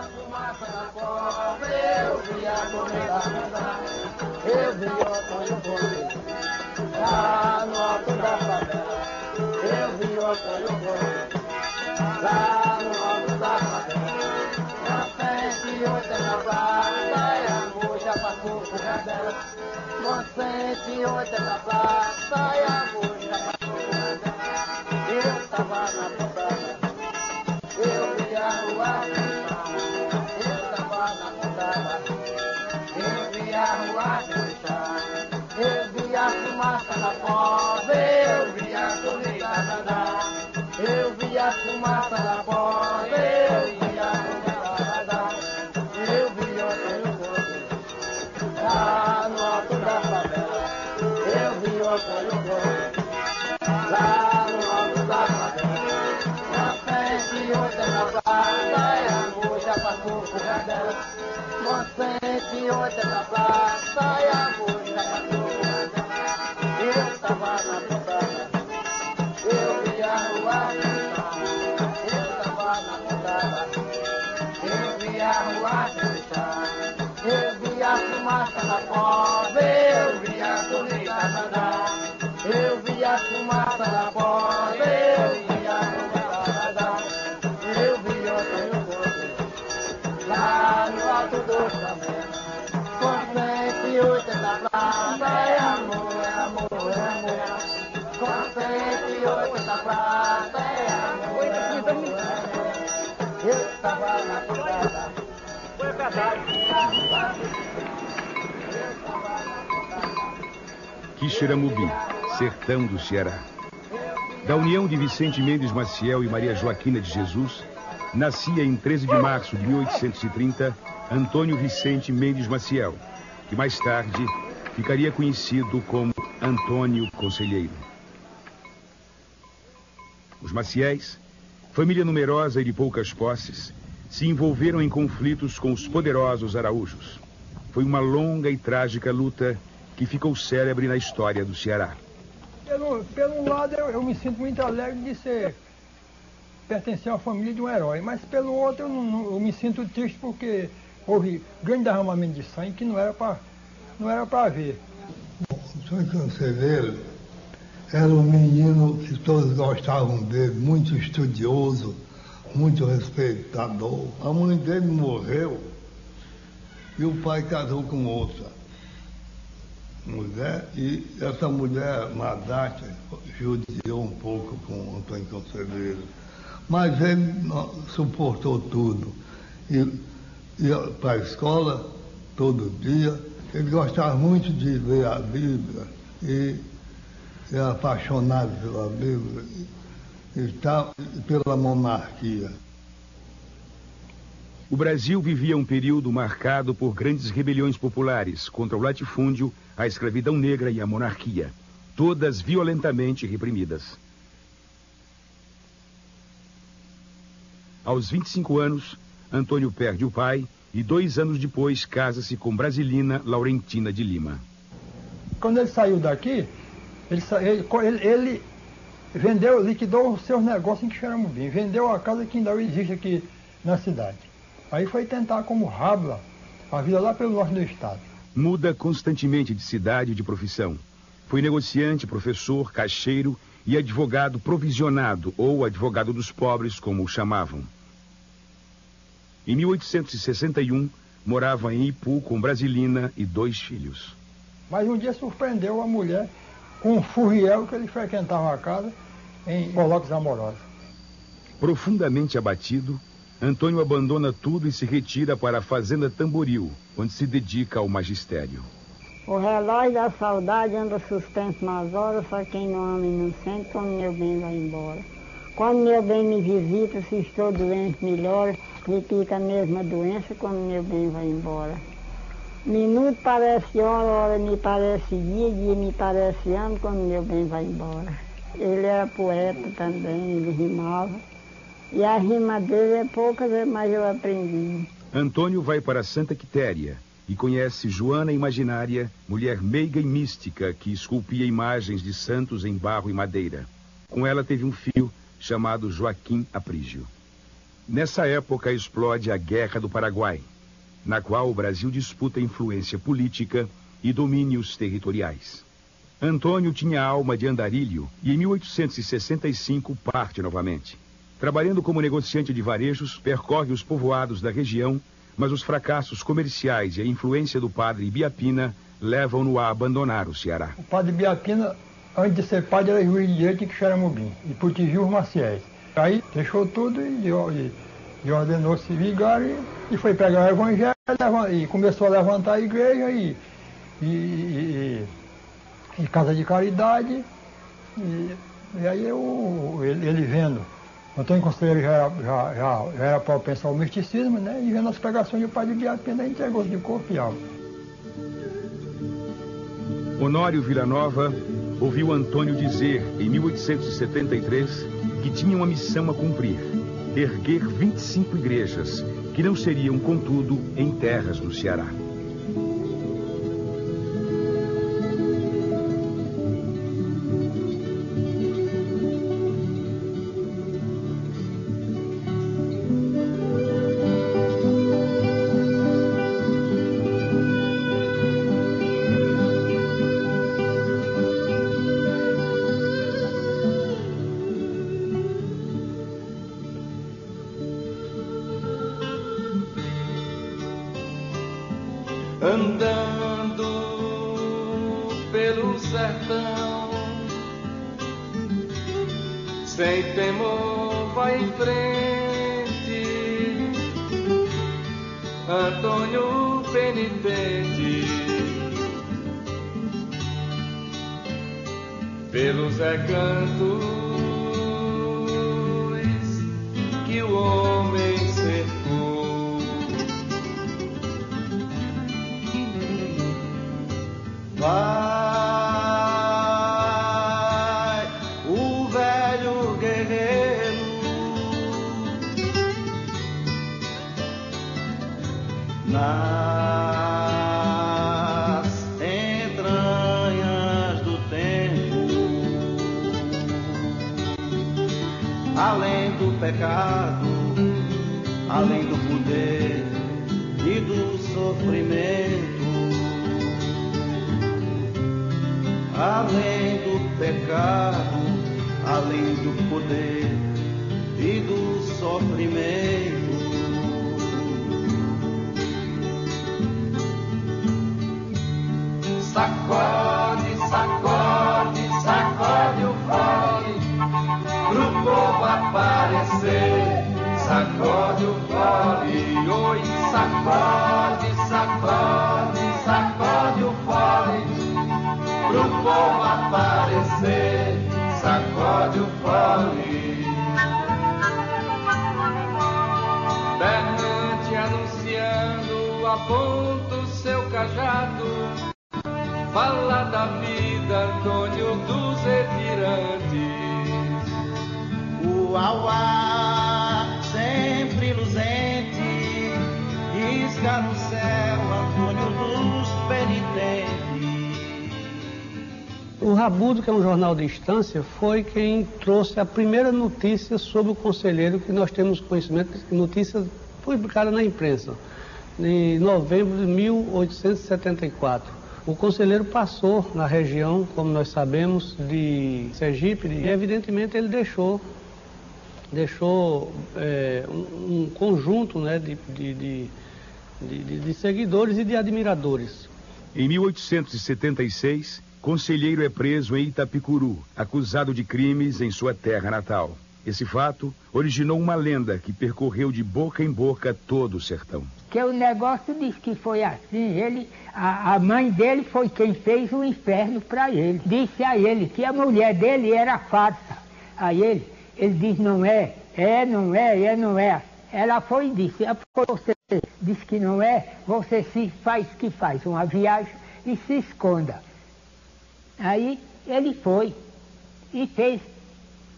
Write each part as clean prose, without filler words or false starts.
fumaça na cova, eu vi a comida andar, eu vi o Antônio Gomes, lá no alto da favela, eu vi o Antônio Gomes, lá no alto da favela, na frente e outra na praça, e a moça passou por rebela, na frente e outra na praça, e a moça passou por rebela, eu tava na pobreza, eu vi a rua fechada, eu tava na pobreza, eu vi a rua fechada, eu vi a fumaça na cova, eu vi a comida andar, eu vi a fumaça na cova, eu vi a comida andar, eu vi o Antônio Gomes, lá no alto da favela, eu vi o Antônio Gomes, lá no alto da favela, na frente e outra na praça, e a moça passou por rebela, na frente e outra na praça, e a moça passou por rebela, eu tava na pobreza, eu vi a rua fechada, eu tava na pobreza, eu vi a rua fechada, eu vi a fumaça na cova, eu vi a comida andar, eu vi a fumaça na cova, eu vi a comida andar, eu vi o Antônio Gomes, lá no alto do Flamengo, com frente e outra na praça, é amor, é amor, é amor, com frente e outra na praça, é amor, é amor, é amor, eu tava na pobreza, foi verdade. Quixeramobim, sertão do Ceará. Da união de Vicente Mendes Maciel e Maria Joaquina de Jesus, nascia em 13 de março de 1830 Antônio Vicente Mendes Maciel, que mais tarde ficaria conhecido como Antônio Conselheiro. Os Maciéis, família numerosa e de poucas posses, se envolveram em conflitos com os poderosos araújos. Foi uma longa e trágica luta que ficou célebre na história do Ceará. Pelo lado, eu me sinto muito alegre de pertencer a uma família de um herói, mas pelo outro eu me sinto triste porque houve grande derramamento de sangue que não era para ver. O senhor Conselheiro era um menino que todos gostavam dele, muito estudioso, muito respeitador. A mãe dele morreu e o pai casou com outra mulher, e essa mulher, Madate, judiou um pouco com o Antônio Conselheiro. Mas ele suportou tudo. Ia para a escola todo dia. Ele gostava muito de ler a Bíblia e era apaixonado pela Bíblia e pela monarquia. O Brasil vivia um período marcado por grandes rebeliões populares contra o latifúndio, a escravidão negra e a monarquia, todas violentamente reprimidas. Aos 25 anos, Antônio perde o pai e 2 anos depois casa-se com Brasilina Laurentina de Lima. Quando ele saiu daqui, ele liquidou os seus negócios em Quixeramobim, vendeu a casa que ainda existe aqui na cidade. Aí foi tentar como Rabla a vida lá pelo norte do estado. Muda constantemente de cidade e de profissão. Foi negociante, professor, caixeiro e advogado provisionado, ou advogado dos pobres, como o chamavam. Em 1861, morava em Ipu com Brasilina e 2 filhos. Mas um dia surpreendeu a mulher com um furriel que ele frequentava a casa em colóquios amorosos. Profundamente abatido, Antônio abandona tudo e se retira para a Fazenda Tamboril, onde se dedica ao magistério. O relógio da saudade anda suspenso nas horas, só quem não ama e não sente, quando meu bem vai embora. Quando meu bem me visita, se estou doente, melhora, repita a mesma doença, quando meu bem vai embora. Minuto parece hora, hora me parece dia, dia me parece ano, quando meu bem vai embora. Ele era poeta também, ele rimava. E a rima dele é poucas, mas eu aprendi. Antônio vai para Santa Quitéria e conhece Joana Imaginária, mulher meiga e mística que esculpia imagens de santos em barro e madeira. Com ela teve um filho chamado Joaquim Aprígio. Nessa época explode a Guerra do Paraguai, na qual o Brasil disputa influência política e domínios territoriais. Antônio tinha alma de andarilho e em 1865 parte novamente. Trabalhando como negociante de varejos, percorre os povoados da região, mas os fracassos comerciais e a influência do padre Biapina levam-no a abandonar o Ceará. O padre Biapina, antes de ser padre, era juiz de direito em Quixeramobim, e protegia os Maciéis. Aí deixou tudo e ordenou-se vigário e foi pegar o evangelho e começou a levantar a igreja e casa de caridade. E aí ele vendo, Antônio Conselheiro já era propenso ao misticismo, né? E vendo as pregações do padre Biapina, entregou-se de corpo e alma. Honório Villanova ouviu Antônio dizer, em 1873, que tinha uma missão a cumprir: erguer 25 igrejas, que não seriam, contudo, em terras do Ceará. Andando pelo sertão, sem temor vai em frente, Antônio penitente, pelos recantos que o homem cercou. Vai o velho guerreiro nas entranhas do tempo, além do pecado, além do poder e do sofrimento. Além do pecado, além do poder e do sofrimento. Sacode, sacode, sacode o fole, pro povo aparecer. Sacode o fole, oi, sacode, sacode, sacode o fole, pro povo aparecer, sacode o fole. Bernante anunciando, aponta o seu cajado, fala da vida, Antônio dos retirantes. O auá, sempre luzente, risca no céu, Antônio dos penitentes. O Rabudo, que é um jornal de instância, foi quem trouxe a primeira notícia sobre o conselheiro que nós temos conhecimento, notícia publicada na imprensa, em novembro de 1874. O conselheiro passou na região, como nós sabemos, de Sergipe, e evidentemente ele deixou um conjunto, né, de seguidores e de admiradores. Em 1876, conselheiro é preso em Itapicuru, acusado de crimes em sua terra natal. Esse fato originou uma lenda que percorreu de boca em boca todo o sertão. Que o negócio diz que foi assim, a mãe dele foi quem fez o inferno para ele. Disse a ele que a mulher dele era farsa. Aí ele diz, não é, não é. Ela foi e disse, você diz que não é, você se faz uma viagem e se esconda. Aí ele foi e fez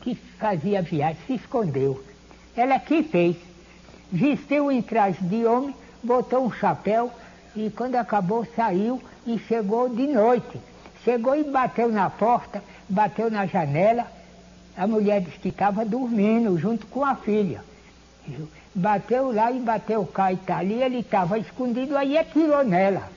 que fazia viagem, se escondeu. Ela que fez, vestiu em traje de homem, botou um chapéu e quando acabou saiu e chegou de noite. Chegou e bateu na porta, bateu na janela. A mulher disse que estava dormindo junto com a filha. bateu lá e bateu cá e tal. E ele estava escondido, aí atirou nela.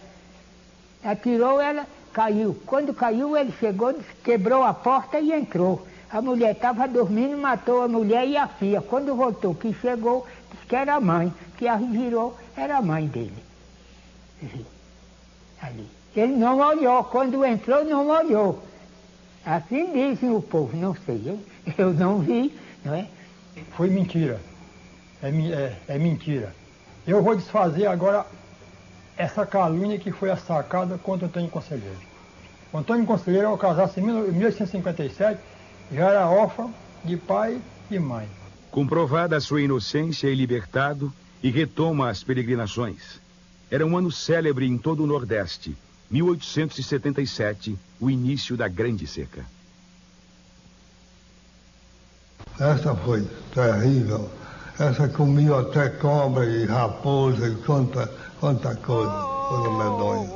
Atirou, ela caiu. Quando caiu, ele chegou, quebrou a porta e entrou. A mulher estava dormindo, matou a mulher e a filha. Quando voltou, que chegou, disse que era a mãe, que a virou, era a mãe dele. Ali. Ele não olhou, quando entrou, não olhou. Assim dizem o povo, não sei, eu não vi, não é? Foi mentira. É mentira. Eu vou desfazer agora essa calúnia que foi assacada contra o Antônio Conselheiro. O Antônio Conselheiro, ao casar-se em 1857, já era órfão de pai e mãe. Comprovada a sua inocência, é libertado e retoma as peregrinações. Era um ano célebre em todo o Nordeste, 1877, o início da Grande Seca. Essa foi terrível. Essa comia até cobra e raposa e quanta coisa medonha.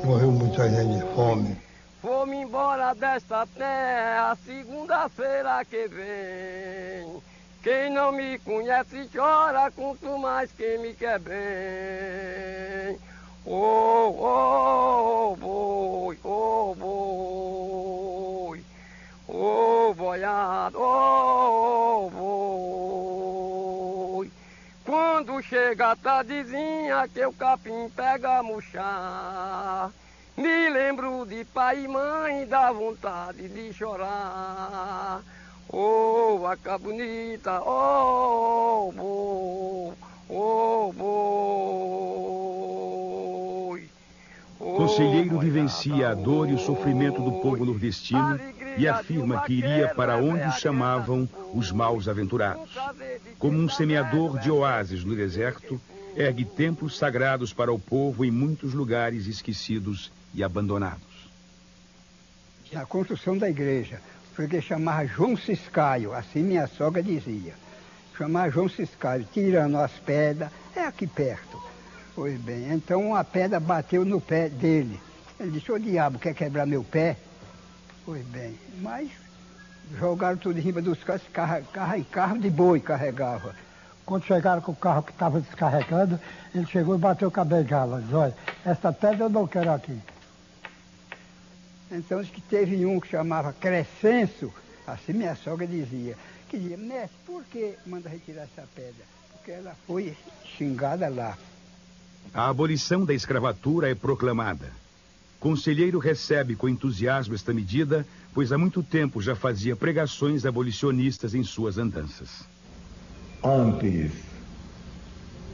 Morreu muita gente de fome. Vou-me embora desta terra, segunda-feira que vem. Quem não me conhece chora, quanto mais quem me quer bem. Oh, boi, oh, boi, oh, boiado, oh, boi. Quando chega a tardezinha que o capim pega a murchar, me lembro de pai e mãe, dá vontade de chorar. Oh, vaca bonita, oh, boi, oh, boi. Conselheiro vivencia a dor e o sofrimento do povo nordestino e afirma que iria para onde o chamavam os maus aventurados. Como um semeador de oásis no deserto, ergue templos sagrados para o povo em muitos lugares esquecidos e abandonados. Na construção da igreja, o freguês chamava João Ciscaio, assim minha sogra dizia. Chamava João Ciscaio, tirando as pedras, é aqui perto. Pois bem, então uma pedra bateu no pé dele. Ele disse, ô diabo, quer quebrar meu pé? Pois bem, mas jogaram tudo em cima dos carro de boi carregava. Quando chegaram com o carro que estava descarregando, ele chegou e bateu com a bengala. Diz, olha, essa pedra eu não quero aqui. Então disse que teve um que chamava Crescenso, assim minha sogra dizia, que dizia, mestre, por que manda retirar essa pedra? Porque ela foi xingada lá. A abolição da escravatura é proclamada. Conselheiro recebe com entusiasmo esta medida, pois há muito tempo já fazia pregações abolicionistas em suas andanças. Antes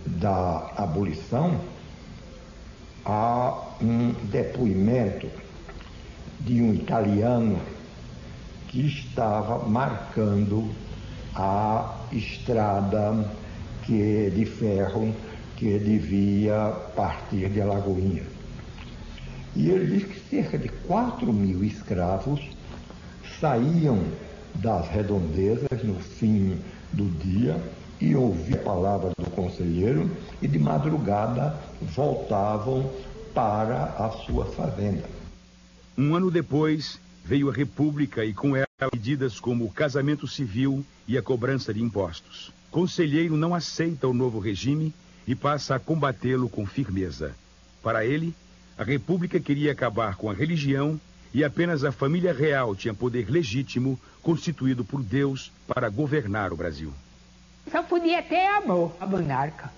da abolição, há um depoimento de um italiano que estava marcando a estrada de ferro que devia partir de Alagoinha. E ele diz que cerca de 4.000 escravos saíam das redondezas no fim do dia e ouviam a palavra do conselheiro e de madrugada voltavam para a sua fazenda. Um ano depois, veio a República e com ela medidas como o casamento civil e a cobrança de impostos. Conselheiro não aceita o novo regime e passa a combatê-lo com firmeza. Para ele, a República queria acabar com a religião e apenas a família real tinha poder legítimo constituído por Deus para governar o Brasil. Só podia ter amor, a monarca.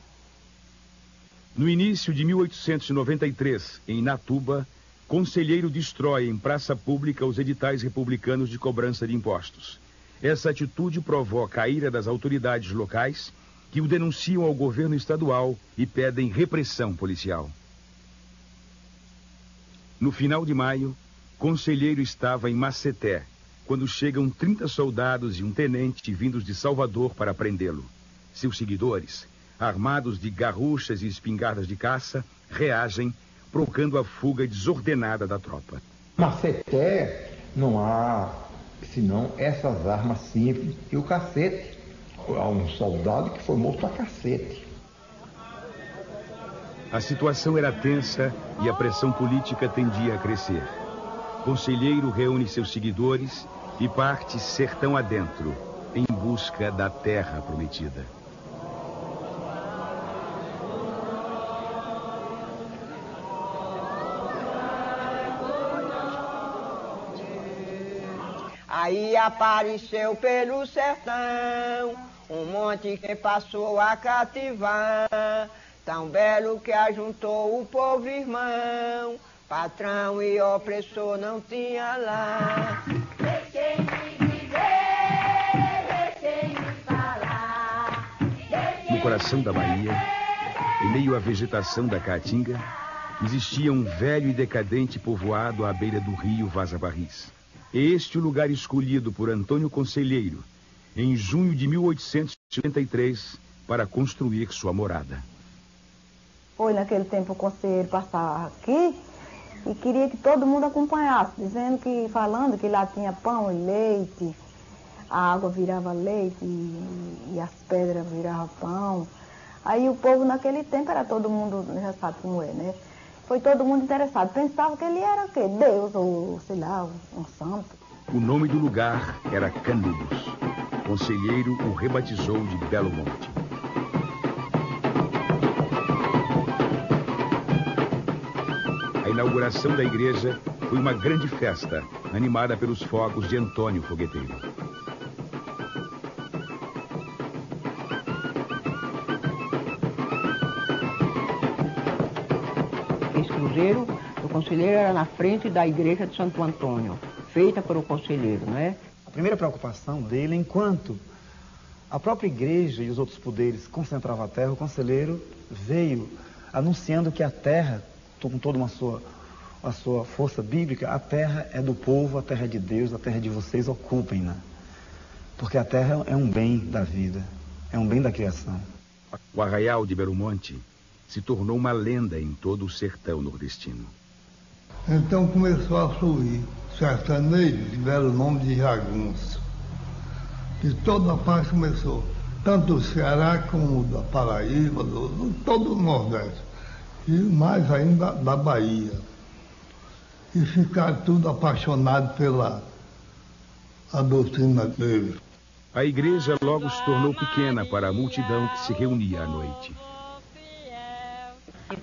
No início de 1893, em Natuba, Conselheiro destrói em praça pública os editais republicanos de cobrança de impostos. Essa atitude provoca a ira das autoridades locais, que o denunciam ao governo estadual e pedem repressão policial. No final de maio, Conselheiro estava em Maceté, quando chegam 30 soldados e um tenente vindos de Salvador para prendê-lo. Seus seguidores, armados de garruchas e espingardas de caça, reagem, provocando a fuga desordenada da tropa. Maceté não há senão essas armas simples e o cacete. Há um soldado que foi morto a cacete. A situação era tensa e a pressão política tendia a crescer. Conselheiro reúne seus seguidores e parte sertão adentro, em busca da terra prometida. Aí apareceu pelo sertão um monte que passou a cativar, tão belo que ajuntou o povo irmão, patrão e opressor não tinha lá. Deixem-me viver, deixem-me falar. No coração da Bahia, em meio à vegetação da Caatinga, existia um velho e decadente povoado à beira do rio Vaza Barris. Este o lugar escolhido por Antônio Conselheiro, em junho de 1883, para construir sua morada. Foi naquele tempo o conselheiro passava aqui e queria que todo mundo acompanhasse, falando que lá tinha pão e leite, a água virava leite e as pedras viravam pão. Aí o povo naquele tempo era todo mundo, já sabe como é, né? Foi todo mundo interessado, pensava que ele era o quê? Deus ou sei lá, um santo. O nome do lugar era Canudos. Conselheiro o rebatizou de Belo Monte. A inauguração da igreja foi uma grande festa, animada pelos fogos de Antônio Fogueteiro. Esse cruzeiro do conselheiro era na frente da igreja de Santo Antônio, feita por o conselheiro, não é? A primeira preocupação dele, enquanto a própria igreja e os outros poderes concentravam a terra, o conselheiro veio anunciando que a terra, com toda a sua força bíblica, a terra é do povo, a terra é de Deus, a terra é de vocês, ocupem-na. Porque a terra é um bem da vida, é um bem da criação. O arraial de Belo Monte se tornou uma lenda em todo o sertão nordestino. Então começou a fluir sertanejos, tiveram o nome de jagunço. De toda parte começou, tanto do Ceará como da Paraíba, todo o Nordeste, e mais ainda da Bahia. E ficaram tudo apaixonados pela doutrina deles. A igreja logo se tornou pequena para a multidão que se reunia à noite.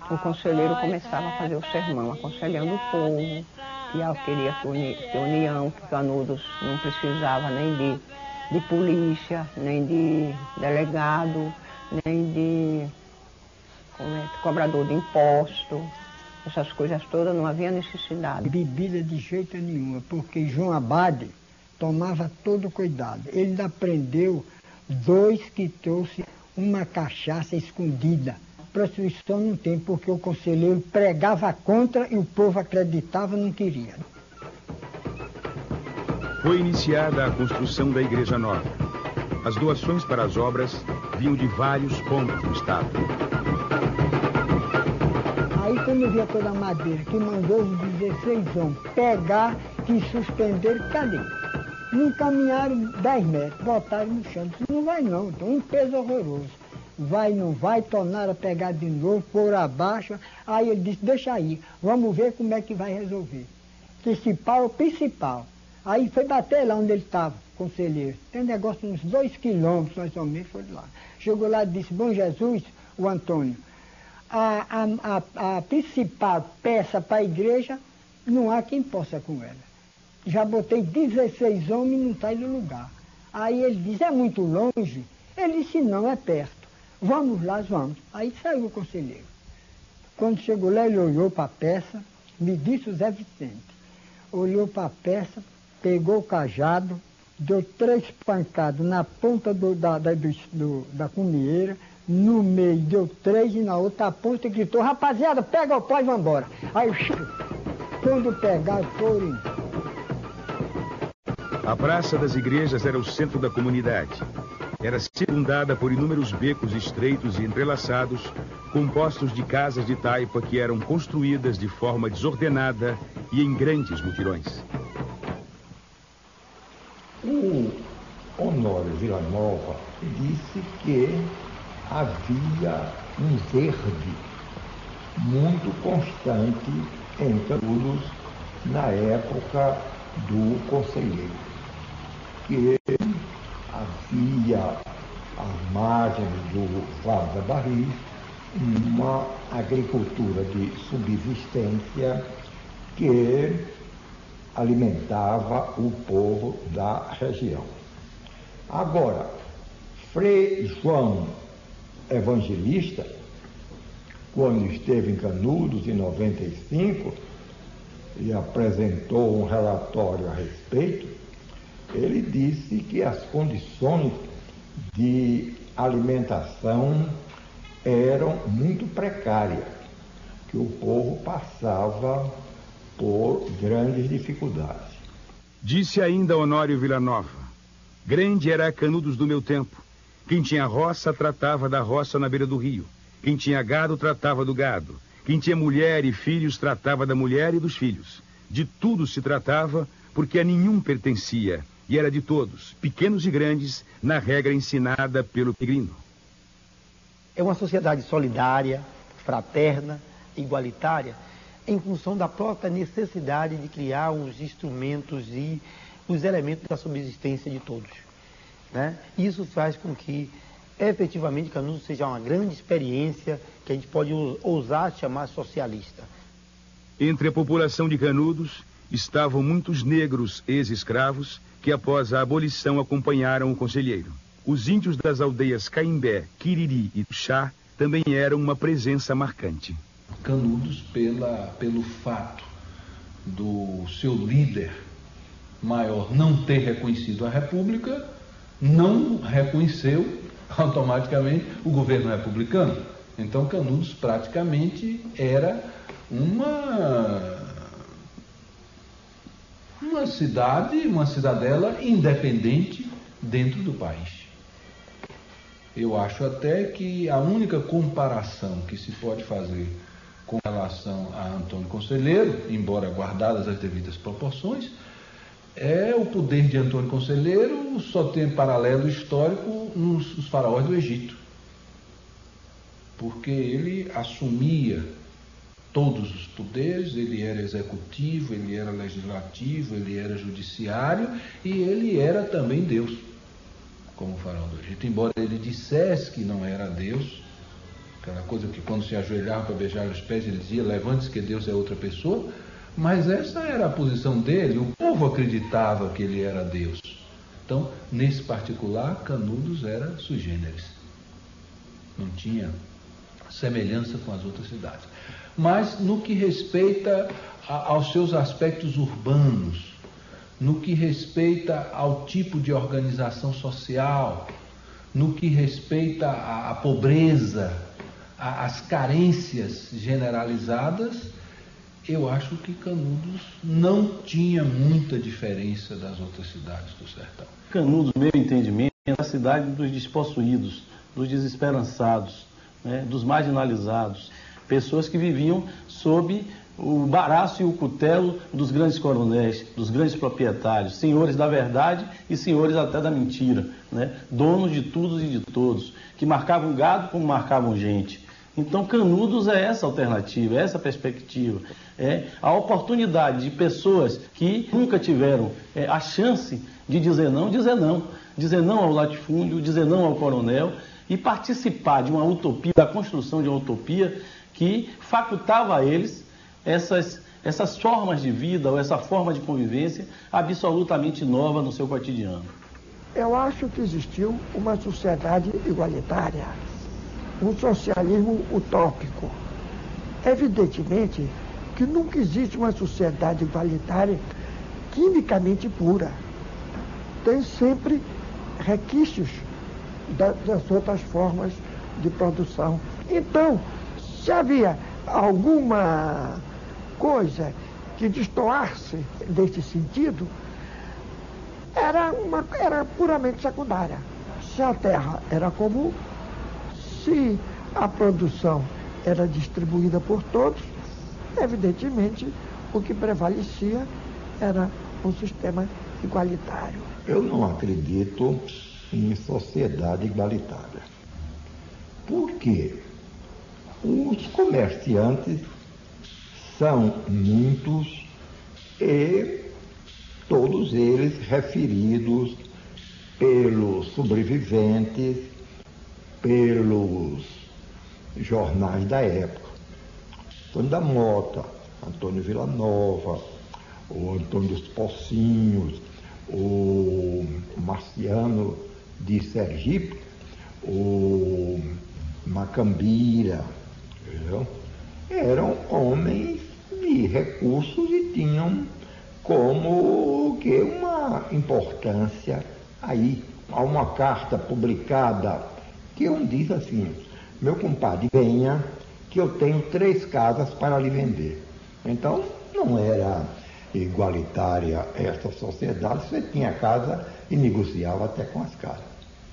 O conselheiro começava a fazer o sermão, aconselhando o povo, que queria ter união, que Canudos não precisava nem de polícia, nem de delegado, nem de cobrador de imposto, essas coisas todas, não havia necessidade. Bebida de jeito nenhum, porque João Abade tomava todo cuidado. Ele ainda prendeu 2 que trouxe uma cachaça escondida. Prostituição não tem, porque o conselheiro pregava contra e o povo acreditava e não queria. Foi iniciada a construção da Igreja Nova. As doações para as obras vinham de vários pontos do estado. Aí quando eu vi toda a madeira, que mandou os 16 homens pegar e suspender, cadê? Não caminharam 10 metros, botaram no chão. Disse, não vai não, então um peso horroroso. Vai, não vai, tornaram a pegar de novo, pôr abaixo. Aí ele disse, deixa aí, vamos ver como é que vai resolver. Principal é o principal. Aí foi bater lá onde ele estava, conselheiro. Tem um negócio uns 2 quilômetros, mais ou menos, foi lá. Chegou lá e disse, bom Jesus, o Antônio, a principal peça para a igreja, não há quem possa com ela. Já botei 16 homens e não está no lugar. Aí ele disse, é muito longe? Ele disse, não, é perto. Vamos lá, vamos. Aí saiu o conselheiro. Quando chegou lá, ele olhou para a peça, me disse o Zé Vicente. Olhou para a peça, pegou o cajado, deu 3 pancadas na ponta da cunheira, no meio deu 3 e na outra ponta gritou, rapaziada, pega o pó e vamos embora. Aí, quando pegaram, foram. A Praça das Igrejas era o centro da comunidade. Era circundada por inúmeros becos estreitos e entrelaçados, compostos de casas de taipa que eram construídas de forma desordenada e em grandes mutirões. O Honório Villanova disse que havia um verde muito constante em Canudos na época do conselheiro, que havia às margens do Vaza Barris uma agricultura de subsistência que alimentava o povo da região. Agora, Frei João Evangelista, quando esteve em Canudos, em 95, e apresentou um relatório a respeito, ele disse que as condições de alimentação eram muito precárias, que o povo passava por grandes dificuldades. Disse ainda Honório Villanova: grande era Canudos do meu tempo. Quem tinha roça tratava da roça na beira do rio. Quem tinha gado tratava do gado. Quem tinha mulher e filhos tratava da mulher e dos filhos. De tudo se tratava, porque a nenhum pertencia, e era de todos, pequenos e grandes, na regra ensinada pelo Peregrino. É uma sociedade solidária, fraterna, igualitária, em função da própria necessidade de criar os instrumentos e os elementos da subsistência de todos, né? Isso faz com que, efetivamente, Canudos seja uma grande experiência que a gente pode ousar chamar socialista. Entre a população de Canudos estavam muitos negros ex-escravos que, após a abolição, acompanharam o conselheiro. Os índios das aldeias Caimbé, Quiriri e Tuxá também eram uma presença marcante. Canudos, pelo fato do seu líder maior não ter reconhecido a República, não reconheceu automaticamente o governo republicano. Então Canudos praticamente era uma cidadela independente dentro do país. Eu acho até que a única comparação que se pode fazer com relação a Antônio Conselheiro, embora guardadas as devidas proporções, é o poder de Antônio Conselheiro só tem paralelo histórico nos faraós do Egito. Porque ele assumia todos os poderes, ele era executivo, ele era legislativo, ele era judiciário e ele era também Deus, como o faraó do Egito. Embora ele dissesse que não era Deus, aquela coisa que quando se ajoelhava para beijar os pés ele dizia: levante-se que Deus é outra pessoa, mas essa era a posição dele, o povo acreditava que ele era Deus. Então, nesse particular, Canudos era sui generis, não tinha semelhança com as outras cidades. Mas no que respeita aos seus aspectos urbanos, no que respeita ao tipo de organização social, no que respeita à pobreza, às carências generalizadas, eu acho que Canudos não tinha muita diferença das outras cidades do sertão. Canudos, no meu entendimento, é a cidade dos despossuídos, dos desesperançados, né, dos marginalizados, pessoas que viviam sob o baraço e o cutelo dos grandes coronéis, dos grandes proprietários, senhores da verdade e senhores até da mentira, né, donos de tudo e de todos, que marcavam gado como marcavam gente. Então, Canudos é essa alternativa, é essa perspectiva, é a oportunidade de pessoas que nunca tiveram a chance de dizer não ao latifúndio, dizer não ao coronel e participar de uma utopia, da construção de uma utopia que facultava a eles essas formas de vida ou essa forma de convivência absolutamente nova no seu cotidiano. Eu acho que existiu uma sociedade igualitária, um socialismo utópico. Evidentemente que nunca existe uma sociedade igualitária quimicamente pura. Tem sempre requisitos das outras formas de produção. Então, se havia alguma coisa que destoasse desse sentido, era puramente secundária. Se a terra era comum, se a produção era distribuída por todos, evidentemente o que prevalecia era um sistema igualitário. Eu não acredito em sociedade igualitária. Por quê? Os comerciantes são muitos e todos eles referidos pelos sobreviventes, pelos jornais da época. Antônio da Mota, Antônio Villanova, o Antônio dos Pocinhos, o Marciano de Sergipe, o Macambira, entendeu? Eram homens de recursos e tinham como que uma importância aí. Há uma carta publicada que um diz assim: meu compadre, venha que eu tenho 3 casas para lhe vender. Então não era igualitária esta sociedade, você tinha casa e negociava até com as casas.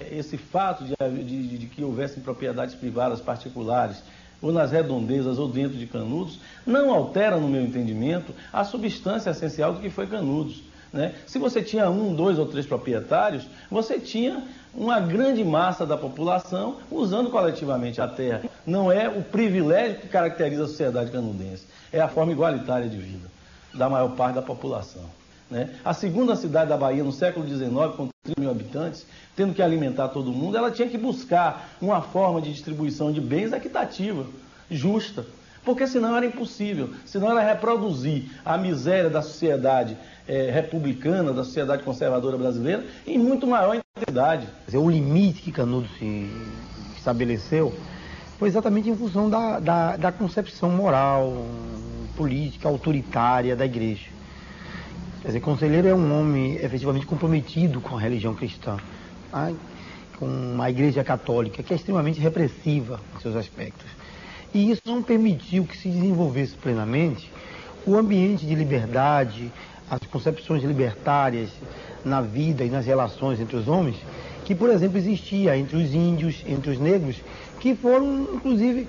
Esse fato de que houvessem propriedades privadas particulares, ou nas redondezas ou dentro de Canudos, não altera, no meu entendimento, a substância essencial do que foi Canudos, né? Se você tinha 1, 2 ou 3 proprietários, você tinha uma grande massa da população usando coletivamente a terra. Não é o privilégio que caracteriza a sociedade canudense, é a forma igualitária de vida da maior parte da população, né? A segunda cidade da Bahia, no século XIX, com 30 mil habitantes, tendo que alimentar todo mundo, ela tinha que buscar uma forma de distribuição de bens equitativa, justa, porque senão era impossível, senão era reproduzir a miséria da sociedade republicana, da sociedade conservadora brasileira, em muito maior intensidade. O limite que Canudos se estabeleceu foi exatamente em função da concepção moral, política, autoritária da igreja. Quer dizer, Conselheiro é um homem efetivamente comprometido com a religião cristã, tá? Com a igreja católica, que é extremamente repressiva em seus aspectos. E isso não permitiu que se desenvolvesse plenamente o ambiente de liberdade, as concepções libertárias na vida e nas relações entre os homens, que, por exemplo, existia entre os índios, entre os negros, que foram, inclusive,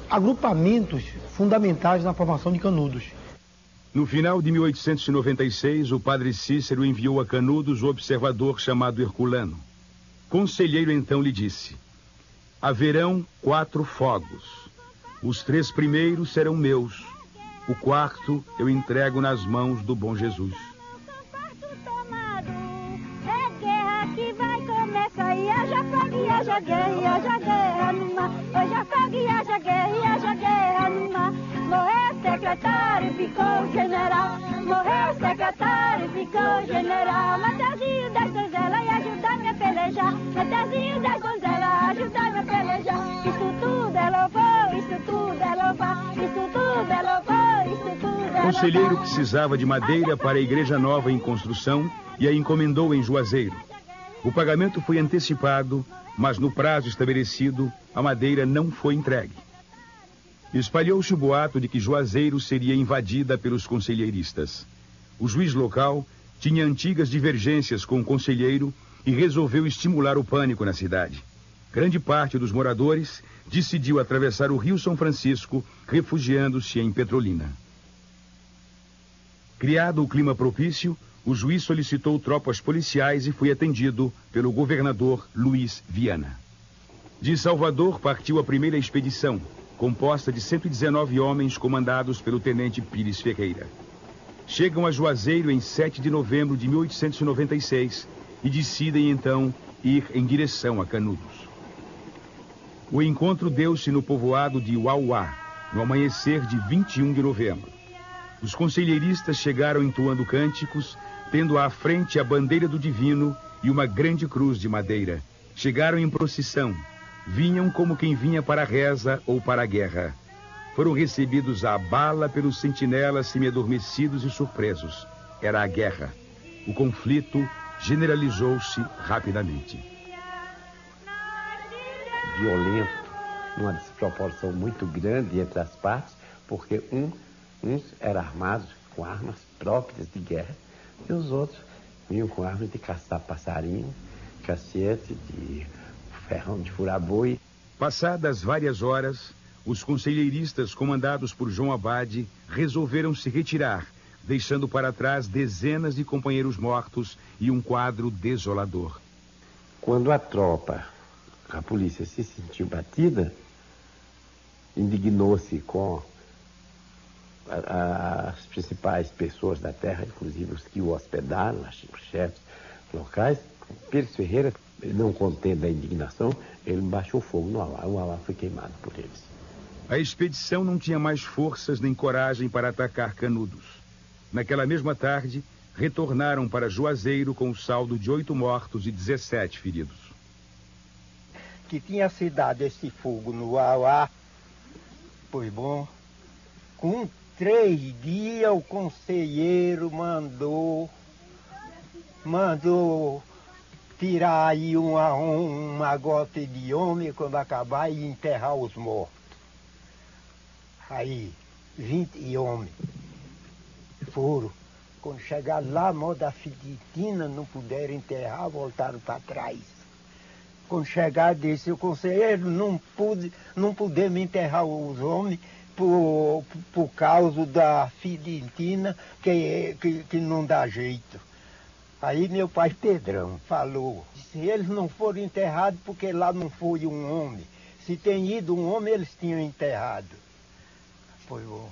agrupamentos fundamentais na formação de Canudos. No final de 1896, o padre Cícero enviou a Canudos o observador chamado Herculano. Conselheiro então lhe disse: haverão 4 fogos. Os 3 primeiros serão meus. O 4º eu entrego nas mãos do bom Jesus. É guerra que vai começar e haja fogo e haja guerra no mar. Hoje a fogo e haja guerra no mar. Morreu secretário, ficou general. Morreu secretário, ficou general. Mateuzinho das donzelas e ajudar-me a pelejar. Mateuzinho das donzelas, ajudar-me a pelejar. Isso tudo é louvor, isso tudo é louvar. Isso tudo é louvor, isso tudo é louvar. O conselheiro precisava de madeira para a igreja nova em construção e a encomendou em Juazeiro. O pagamento foi antecipado, mas no prazo estabelecido, a madeira não foi entregue. Espalhou-se o boato de que Juazeiro seria invadida pelos conselheiristas. O juiz local tinha antigas divergências com o conselheiro e resolveu estimular o pânico na cidade. Grande parte dos moradores decidiu atravessar o Rio São Francisco, refugiando-se em Petrolina. Criado o clima propício, o juiz solicitou tropas policiais e foi atendido pelo governador Luiz Viana. De Salvador partiu a primeira expedição, composta de 119 homens comandados pelo tenente Pires Ferreira. Chegam a Juazeiro em 7 de novembro de 1896 e decidem então ir em direção a Canudos. O encontro deu-se no povoado de Uauá, no amanhecer de 21 de novembro. Os conselheiristas chegaram entoando cânticos, tendo à frente a bandeira do Divino e uma grande cruz de madeira. Chegaram em procissão. Vinham como quem vinha para a reza ou para a guerra. Foram recebidos à bala pelos sentinelas semi-adormecidos e surpresos. Era a guerra. O conflito generalizou-se rapidamente. Violento, numa desproporção muito grande entre as partes, porque uns eram armados com armas próprias de guerra e os outros vinham com armas de caçar passarinho, cacete, de ferrão de furar boi. Passadas várias horas, os conselheiristas comandados por João Abade resolveram se retirar, deixando para trás dezenas de companheiros mortos e um quadro desolador. Quando a polícia se sentiu batida, indignou-se com as principais pessoas da terra, inclusive os que o hospedaram, os chefes locais. Pires Ferreira, não contendo a indignação, ele baixou fogo no Uauá. O Uauá foi queimado por eles. A expedição não tinha mais forças nem coragem para atacar Canudos. naquela mesma tarde, retornaram para Juazeiro com o saldo de 8 mortos e 17 feridos. Que tinha se dado esse fogo no Auá, pois bom, com 3 dias o conselheiro mandou tirar aí uma gota de homem quando acabar e enterrar os mortos. Aí, 20 homens foram. Quando chegaram lá, mó da Fiditina, não puderam enterrar, voltaram para trás. Quando chegaram, disse o conselheiro, não podemos enterrar os homens por causa da Fiditina, que não dá jeito. Aí meu pai Pedrão falou, se eles não foram enterrados porque lá não foi um homem. Se tem ido um homem, eles tinham enterrado. Foi bom.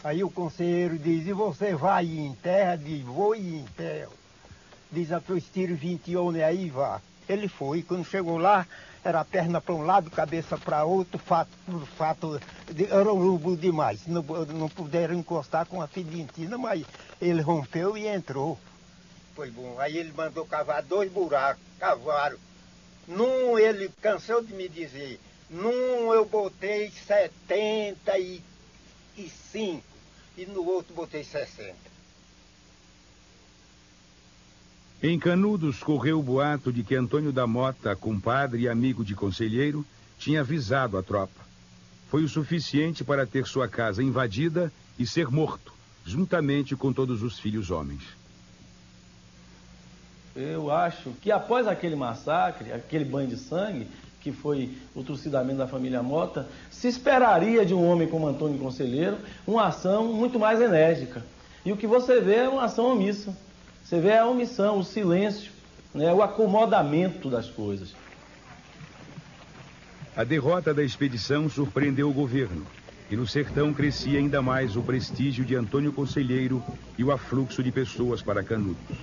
Aí o conselheiro diz, e você vai e enterra? Diz, vou e enterro. Diz, eu tiro 20 homens aí, vá. Ele foi, quando chegou lá, era a perna para um lado, cabeça para outro, era um rubo demais. Não puderam encostar com a Fidentina, mas ele rompeu e entrou. Foi bom. Aí ele mandou cavar 2 buracos, cavaram. Num, ele cansou de me dizer, num eu botei 75 e no outro botei 60. Em Canudos correu o boato de que Antônio da Mota, compadre e amigo de conselheiro, tinha avisado a tropa. Foi o suficiente para ter sua casa invadida e ser morto, juntamente com todos os filhos homens. Eu acho que após aquele massacre, aquele banho de sangue, que foi o trucidamento da família Mota, se esperaria de um homem como Antônio Conselheiro uma ação muito mais enérgica. E o que você vê é uma ação omissa. Você vê a omissão, o silêncio, né, o acomodamento das coisas. A derrota da expedição surpreendeu o governo, e no sertão crescia ainda mais o prestígio de Antônio Conselheiro e o afluxo de pessoas para Canudos.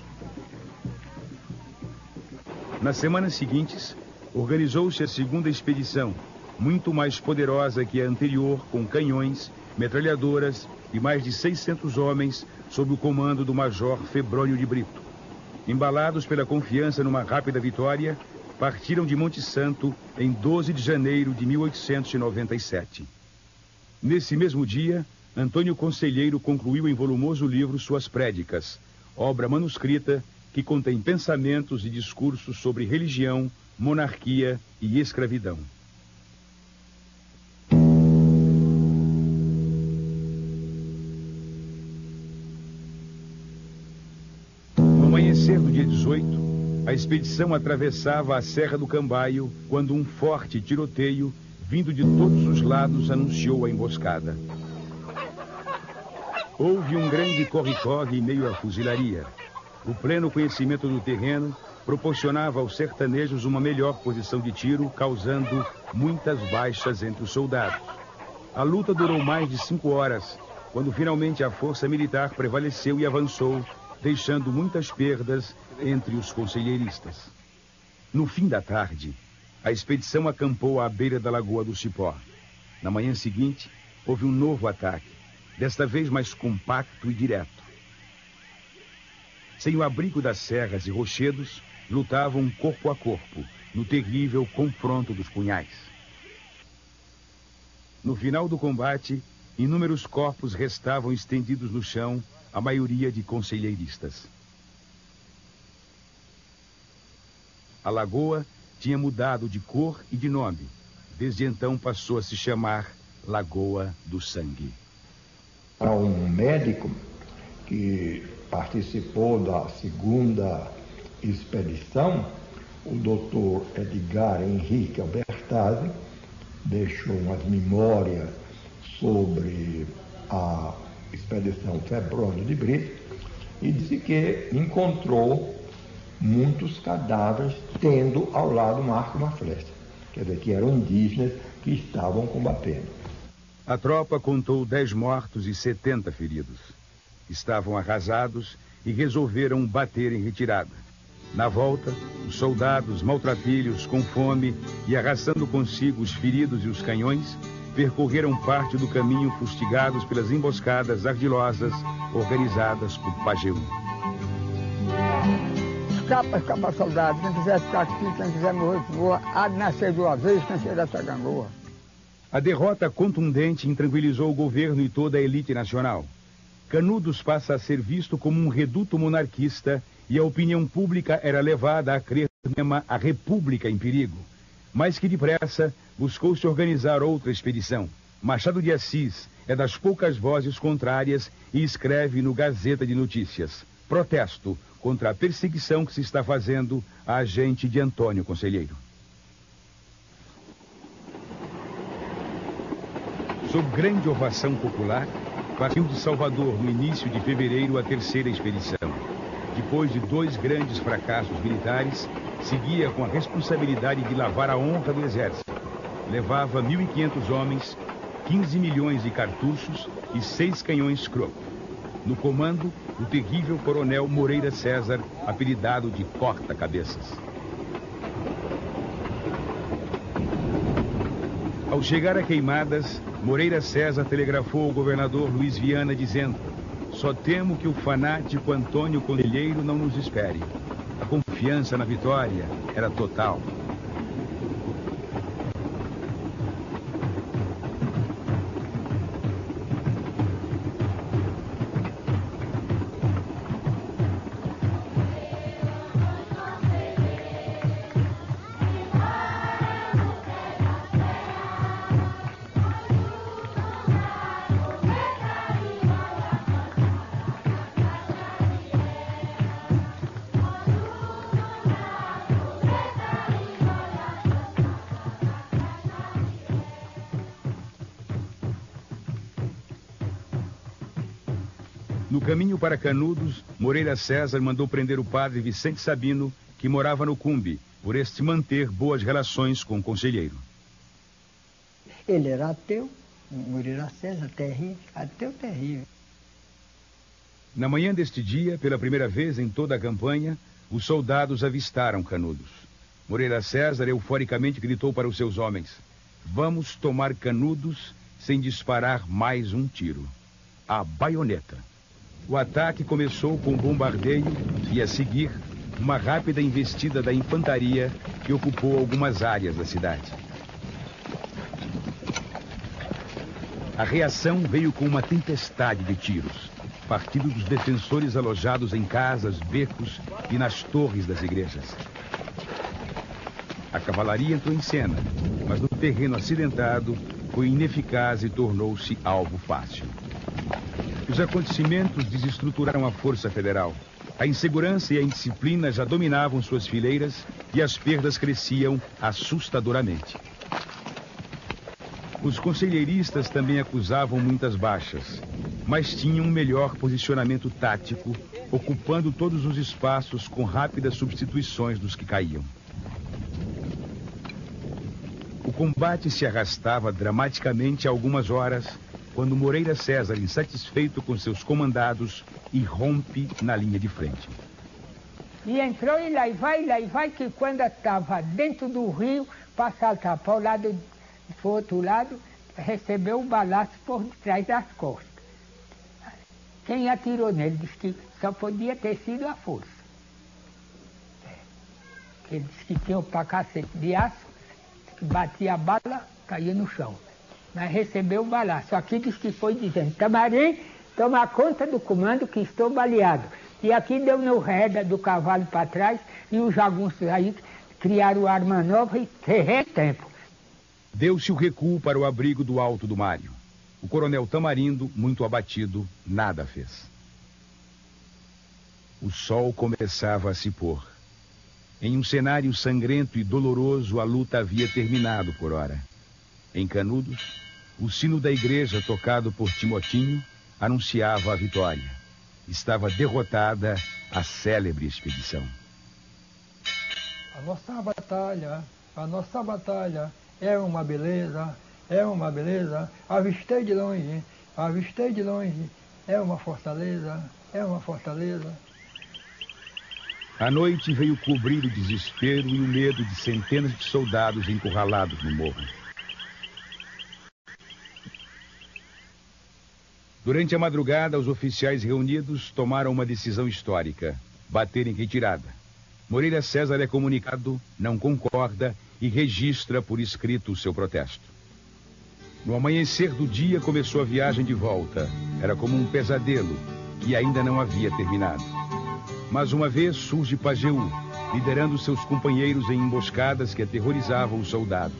Nas semanas seguintes, organizou-se a segunda expedição, muito mais poderosa que a anterior, com canhões, metralhadoras e mais de 600 homens sob o comando do Major Febrônio de Brito. Embalados pela confiança numa rápida vitória, partiram de Monte Santo em 12 de janeiro de 1897. Nesse mesmo dia, Antônio Conselheiro concluiu em volumoso livro suas prédicas, obra manuscrita que contém pensamentos e discursos sobre religião, monarquia e escravidão. No amanhecer do dia 18, a expedição atravessava a Serra do Cambaio quando um forte tiroteio, vindo de todos os lados, anunciou a emboscada. Houve um grande corre-corre em meio à fuzilaria. O pleno conhecimento do terreno proporcionava aos sertanejos uma melhor posição de tiro, causando muitas baixas entre os soldados. A luta durou mais de 5 horas, quando finalmente a força militar prevaleceu e avançou, deixando muitas perdas entre os conselheiristas. No fim da tarde, a expedição acampou à beira da Lagoa do Cipó. Na manhã seguinte, houve um novo ataque, desta vez mais compacto e direto. Sem o abrigo das serras e rochedos, lutavam corpo a corpo, no terrível confronto dos punhais. No final do combate, inúmeros corpos restavam estendidos no chão, a maioria de conselheiristas. A lagoa tinha mudado de cor e de nome. Desde então passou a se chamar Lagoa do Sangue. Há um médico que participou da segunda expedição, o doutor Edgar Henrique Albertazzi, deixou umas memórias sobre a expedição Febrônio de Brito e disse que encontrou muitos cadáveres tendo ao lado um arco e uma flecha. Quer dizer, que eram indígenas que estavam combatendo. A tropa contou 10 mortos e 70 feridos. Estavam arrasados e resolveram bater em retirada. Na volta, os soldados, maltrapilhos, com fome e arrastando consigo os feridos e os canhões, percorreram parte do caminho fustigados pelas emboscadas ardilosas organizadas por Pajeú. Escapa, soldado. Quem quiser ficar aqui, quem quiser morrer, voa. Há de nascer de uma vez, quem será essa gangorra. A derrota contundente intranquilizou o governo e toda a elite nacional. Canudos passa a ser visto como um reduto monarquista e a opinião pública era levada a crer a república em perigo. Mais que depressa, buscou-se organizar outra expedição. Machado de Assis é das poucas vozes contrárias e escreve no Gazeta de Notícias: protesto contra a perseguição que se está fazendo à agente de Antônio Conselheiro. Sob grande ovação popular, partiu de Salvador no início de fevereiro a terceira expedição. Depois de 2 grandes fracassos militares, seguia com a responsabilidade de lavar a honra do exército. Levava 1.500 homens, 15 milhões de cartuchos e 6 canhões Krupp. No comando, o terrível coronel Moreira César, apelidado de Corta-Cabeças. Ao chegar a Queimadas, Moreira César telegrafou ao governador Luiz Viana dizendo: só temo que o fanático Antônio Conselheiro não nos espere. A confiança na vitória era total. No caminho para Canudos, Moreira César mandou prender o padre Vicente Sabino, que morava no Cumbe, por este manter boas relações com o conselheiro. Ele era ateu, Moreira César, terrível, ateu terrível. Na manhã deste dia, pela primeira vez em toda a campanha, os soldados avistaram Canudos. Moreira César euforicamente gritou para os seus homens: vamos tomar Canudos sem disparar mais um tiro. A baioneta. O ataque começou com um bombardeio e, a seguir, uma rápida investida da infantaria que ocupou algumas áreas da cidade. A reação veio com uma tempestade de tiros, partindo dos defensores alojados em casas, becos e nas torres das igrejas. A cavalaria entrou em cena, mas no terreno acidentado foi ineficaz e tornou-se alvo fácil. Os acontecimentos desestruturaram a Força Federal. A insegurança e a indisciplina já dominavam suas fileiras e as perdas cresciam assustadoramente. Os conselheiristas também acusavam muitas baixas, mas tinham um melhor posicionamento tático, ocupando todos os espaços com rápidas substituições dos que caíam. O combate se arrastava dramaticamente há algumas horas, quando Moreira César, insatisfeito com seus comandados, irrompe na linha de frente. E entrou e lá vai, que quando estava dentro do rio, para saltar para o lado, para o outro lado, recebeu um balaço por trás das costas. Quem atirou nele disse que só podia ter sido a força. Ele disse que tinha um pacacete de aço, que batia a bala, caía no chão. Mas recebeu o balaço. Aqui diz que foi dizendo: Tamarim, toma conta do comando que estou baleado. E aqui deu no reda do cavalo para trás e os jagunços aí criaram arma nova e ferrei tempo. Deu-se o recuo para o abrigo do Alto do Mário. O coronel Tamarindo, muito abatido, nada fez. O sol começava a se pôr. Em um cenário sangrento e doloroso, a luta havia terminado por ora. Em Canudos, o sino da igreja, tocado por Timotinho, anunciava a vitória. Estava derrotada a célebre expedição. A nossa batalha é uma beleza, avistei de longe, é uma fortaleza. A noite veio cobrir o desespero e o medo de centenas de soldados encurralados no morro. Durante a madrugada, os oficiais reunidos tomaram uma decisão histórica: bater em retirada. Moreira César é comunicado, não concorda e registra por escrito o seu protesto. No amanhecer do dia começou a viagem de volta. Era como um pesadelo que ainda não havia terminado. Mas uma vez surge Pajeú, liderando seus companheiros em emboscadas que aterrorizavam os soldados.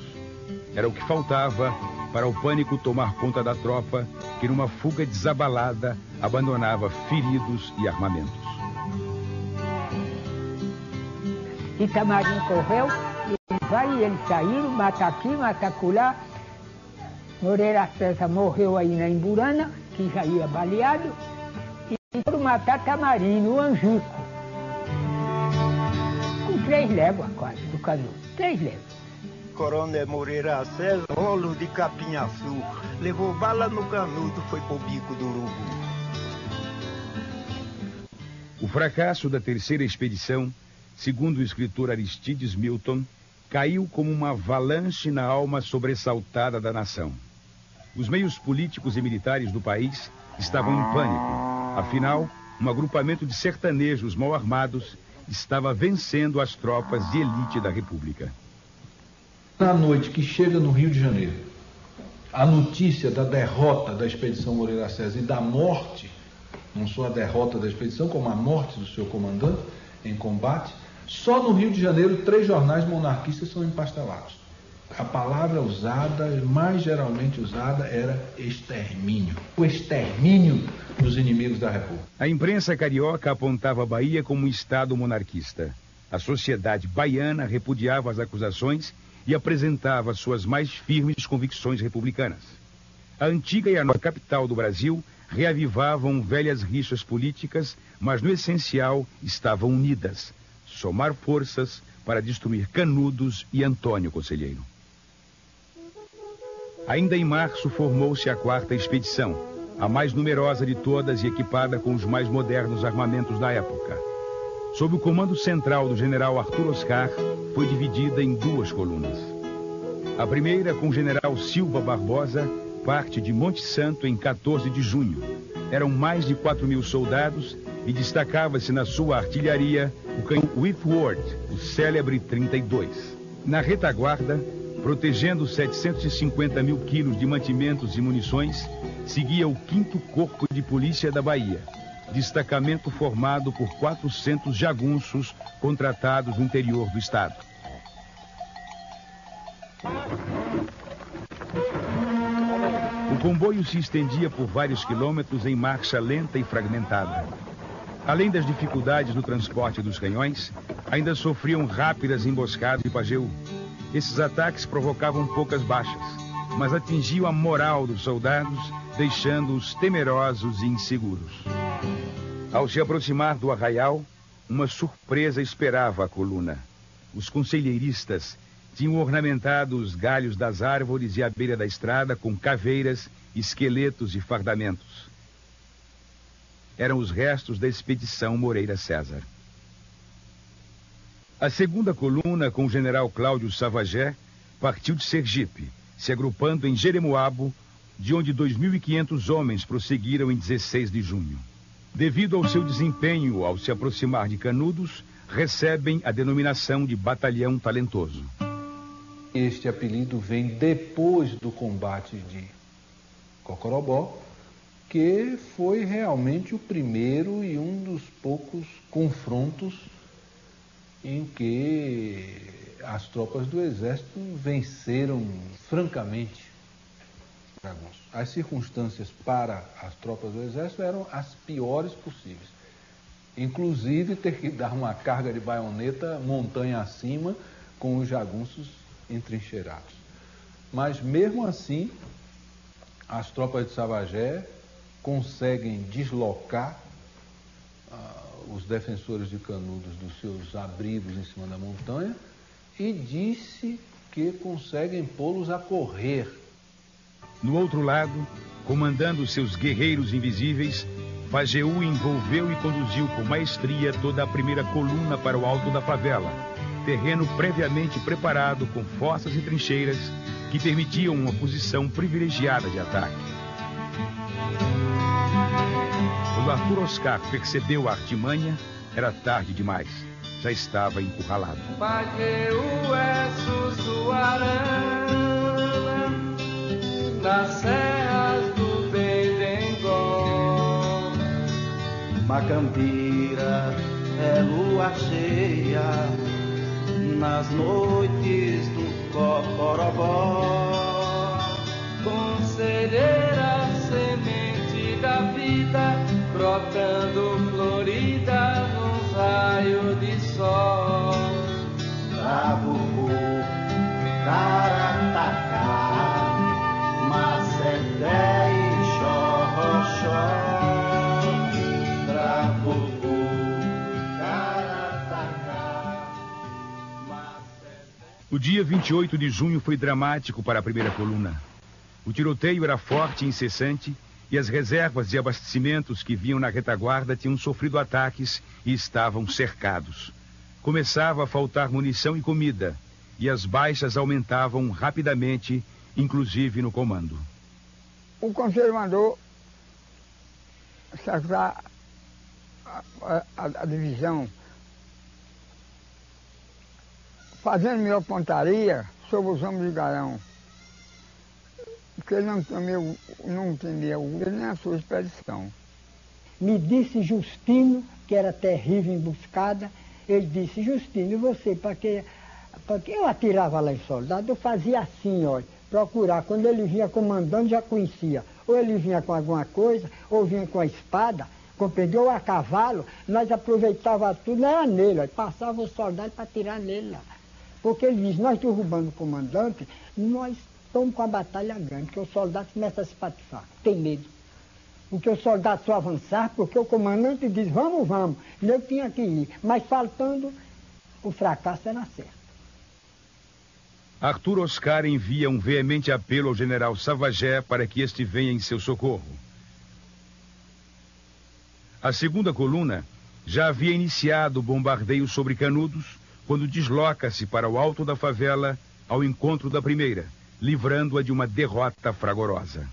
Era o que faltava para o pânico tomar conta da tropa, que numa fuga desabalada abandonava feridos e armamentos. Itamari correu, eles saíram, mata aqui, mata acolá. Moreira César morreu aí na Imburana, que já ia baleado, e foram matar Tamarim, no Angico. Com 3 léguas quase, do canudo, 3 léguas. Coronel Moreira César, rolo de capinha-açu, levou bala no canudo, foi pro bico do urubu. O fracasso da terceira expedição, segundo o escritor Aristides Milton, caiu como uma avalanche na alma sobressaltada da nação. Os meios políticos e militares do país estavam em pânico. Afinal, um agrupamento de sertanejos mal armados estava vencendo as tropas de elite da República. Na noite que chega no Rio de Janeiro, a notícia da derrota da expedição Moreira César e da morte, não só a derrota da expedição, como a morte do seu comandante em combate, só no Rio de Janeiro 3 jornais monarquistas são empastelados. A palavra usada, mais geralmente usada, era extermínio. O extermínio dos inimigos da República. A imprensa carioca apontava a Bahia como um estado monarquista. A sociedade baiana repudiava as acusações e apresentava suas mais firmes convicções republicanas. A antiga e a nova capital do Brasil reavivavam velhas rixas políticas, mas no essencial estavam unidas. Somar forças para destruir Canudos e Antônio Conselheiro. Ainda em março formou-se a 4ª expedição, a mais numerosa de todas e equipada com os mais modernos armamentos da época. Sob o comando central do general Arthur Oscar, foi dividida em 2 colunas. A primeira, com o general Silva Barbosa, parte de Monte Santo em 14 de junho. Eram mais de 4.000 soldados e destacava-se na sua artilharia o canhão Whitworth, o célebre 32. Na retaguarda, protegendo 750 mil quilos de mantimentos e munições, seguia o 5º Corpo de Polícia da Bahia, destacamento formado por 400 jagunços contratados no interior do estado. O comboio se estendia por vários quilômetros em marcha lenta e fragmentada. Além das dificuldades no transporte dos canhões, ainda sofriam rápidas emboscadas de Pajeú. Esses ataques provocavam poucas baixas, mas atingiam a moral dos soldados, deixando-os temerosos e inseguros. Ao se aproximar do arraial, uma surpresa esperava a coluna. Os conselheiristas tinham ornamentado os galhos das árvores e à beira da estrada com caveiras, esqueletos e fardamentos. Eram os restos da expedição Moreira César. A segunda coluna, com o general Cláudio Savagé, partiu de Sergipe, se agrupando em Jeremoabo, de onde 2.500 homens prosseguiram em 16 de junho. Devido ao seu desempenho ao se aproximar de Canudos, recebem a denominação de Batalhão Talentoso. Este apelido vem depois do combate de Cocorobó, que foi realmente o primeiro e um dos poucos confrontos em que as tropas do Exército venceram francamente os jagunços. As circunstâncias para as tropas do Exército eram as piores possíveis. Inclusive ter que dar uma carga de baioneta montanha acima com os jagunços entrincheirados. Mas mesmo assim, as tropas de Savagé conseguem deslocar os defensores de Canudos dos seus abrigos em cima da montanha e disse que conseguem pô-los a correr. No outro lado, comandando seus guerreiros invisíveis, Pajeú envolveu e conduziu com maestria toda a primeira coluna para o alto da favela, terreno previamente preparado com fossas e trincheiras que permitiam uma posição privilegiada de ataque. Quando Arthur Oscar percebeu a artimanha, era tarde demais. Já estava encurralado. Nas serras do Bendengó, Macambira é lua cheia nas noites do Cocorobó. Conselheira, semente da vida, brotando florida nos raios de sol. Trabuco, Caratacá, Macedé e Xorroxó. Trabuco, Caratacá, Macedé. O dia 28 de junho foi dramático para a primeira coluna. O tiroteio era forte e incessante, e as reservas de abastecimentos que vinham na retaguarda tinham sofrido ataques e estavam cercados. Começava a faltar munição e comida, e as baixas aumentavam rapidamente, inclusive no comando. O conselho mandou cercar a divisão, fazendo melhor pontaria sobre os homens de Garão, porque ele não entendia nem a sua expedição. Me disse Justino, que era terrível emboscada, ele disse: Justino, e você, para que eu atirava lá em soldado, eu fazia assim, olha, procurar. Quando ele vinha comandando, já conhecia. Ou ele vinha com alguma coisa, ou vinha com a espada, compreendeu? Ou a cavalo, nós aproveitava tudo, não era nele, olha, passava o soldado para atirar nele lá. Porque ele diz: nós derrubando o comandante, nós estamos com a batalha grande, porque o soldado começa a se patifar, tem medo. Porque o soldado só avançar, porque o comandante diz: vamos, vamos. E eu tinha que ir, mas faltando, o fracasso era certo. Arthur Oscar envia um veemente apelo ao general Savagé para que este venha em seu socorro. A segunda coluna já havia iniciado o bombardeio sobre Canudos, quando desloca-se para o alto da favela ao encontro da primeira, livrando-a de uma derrota fragorosa.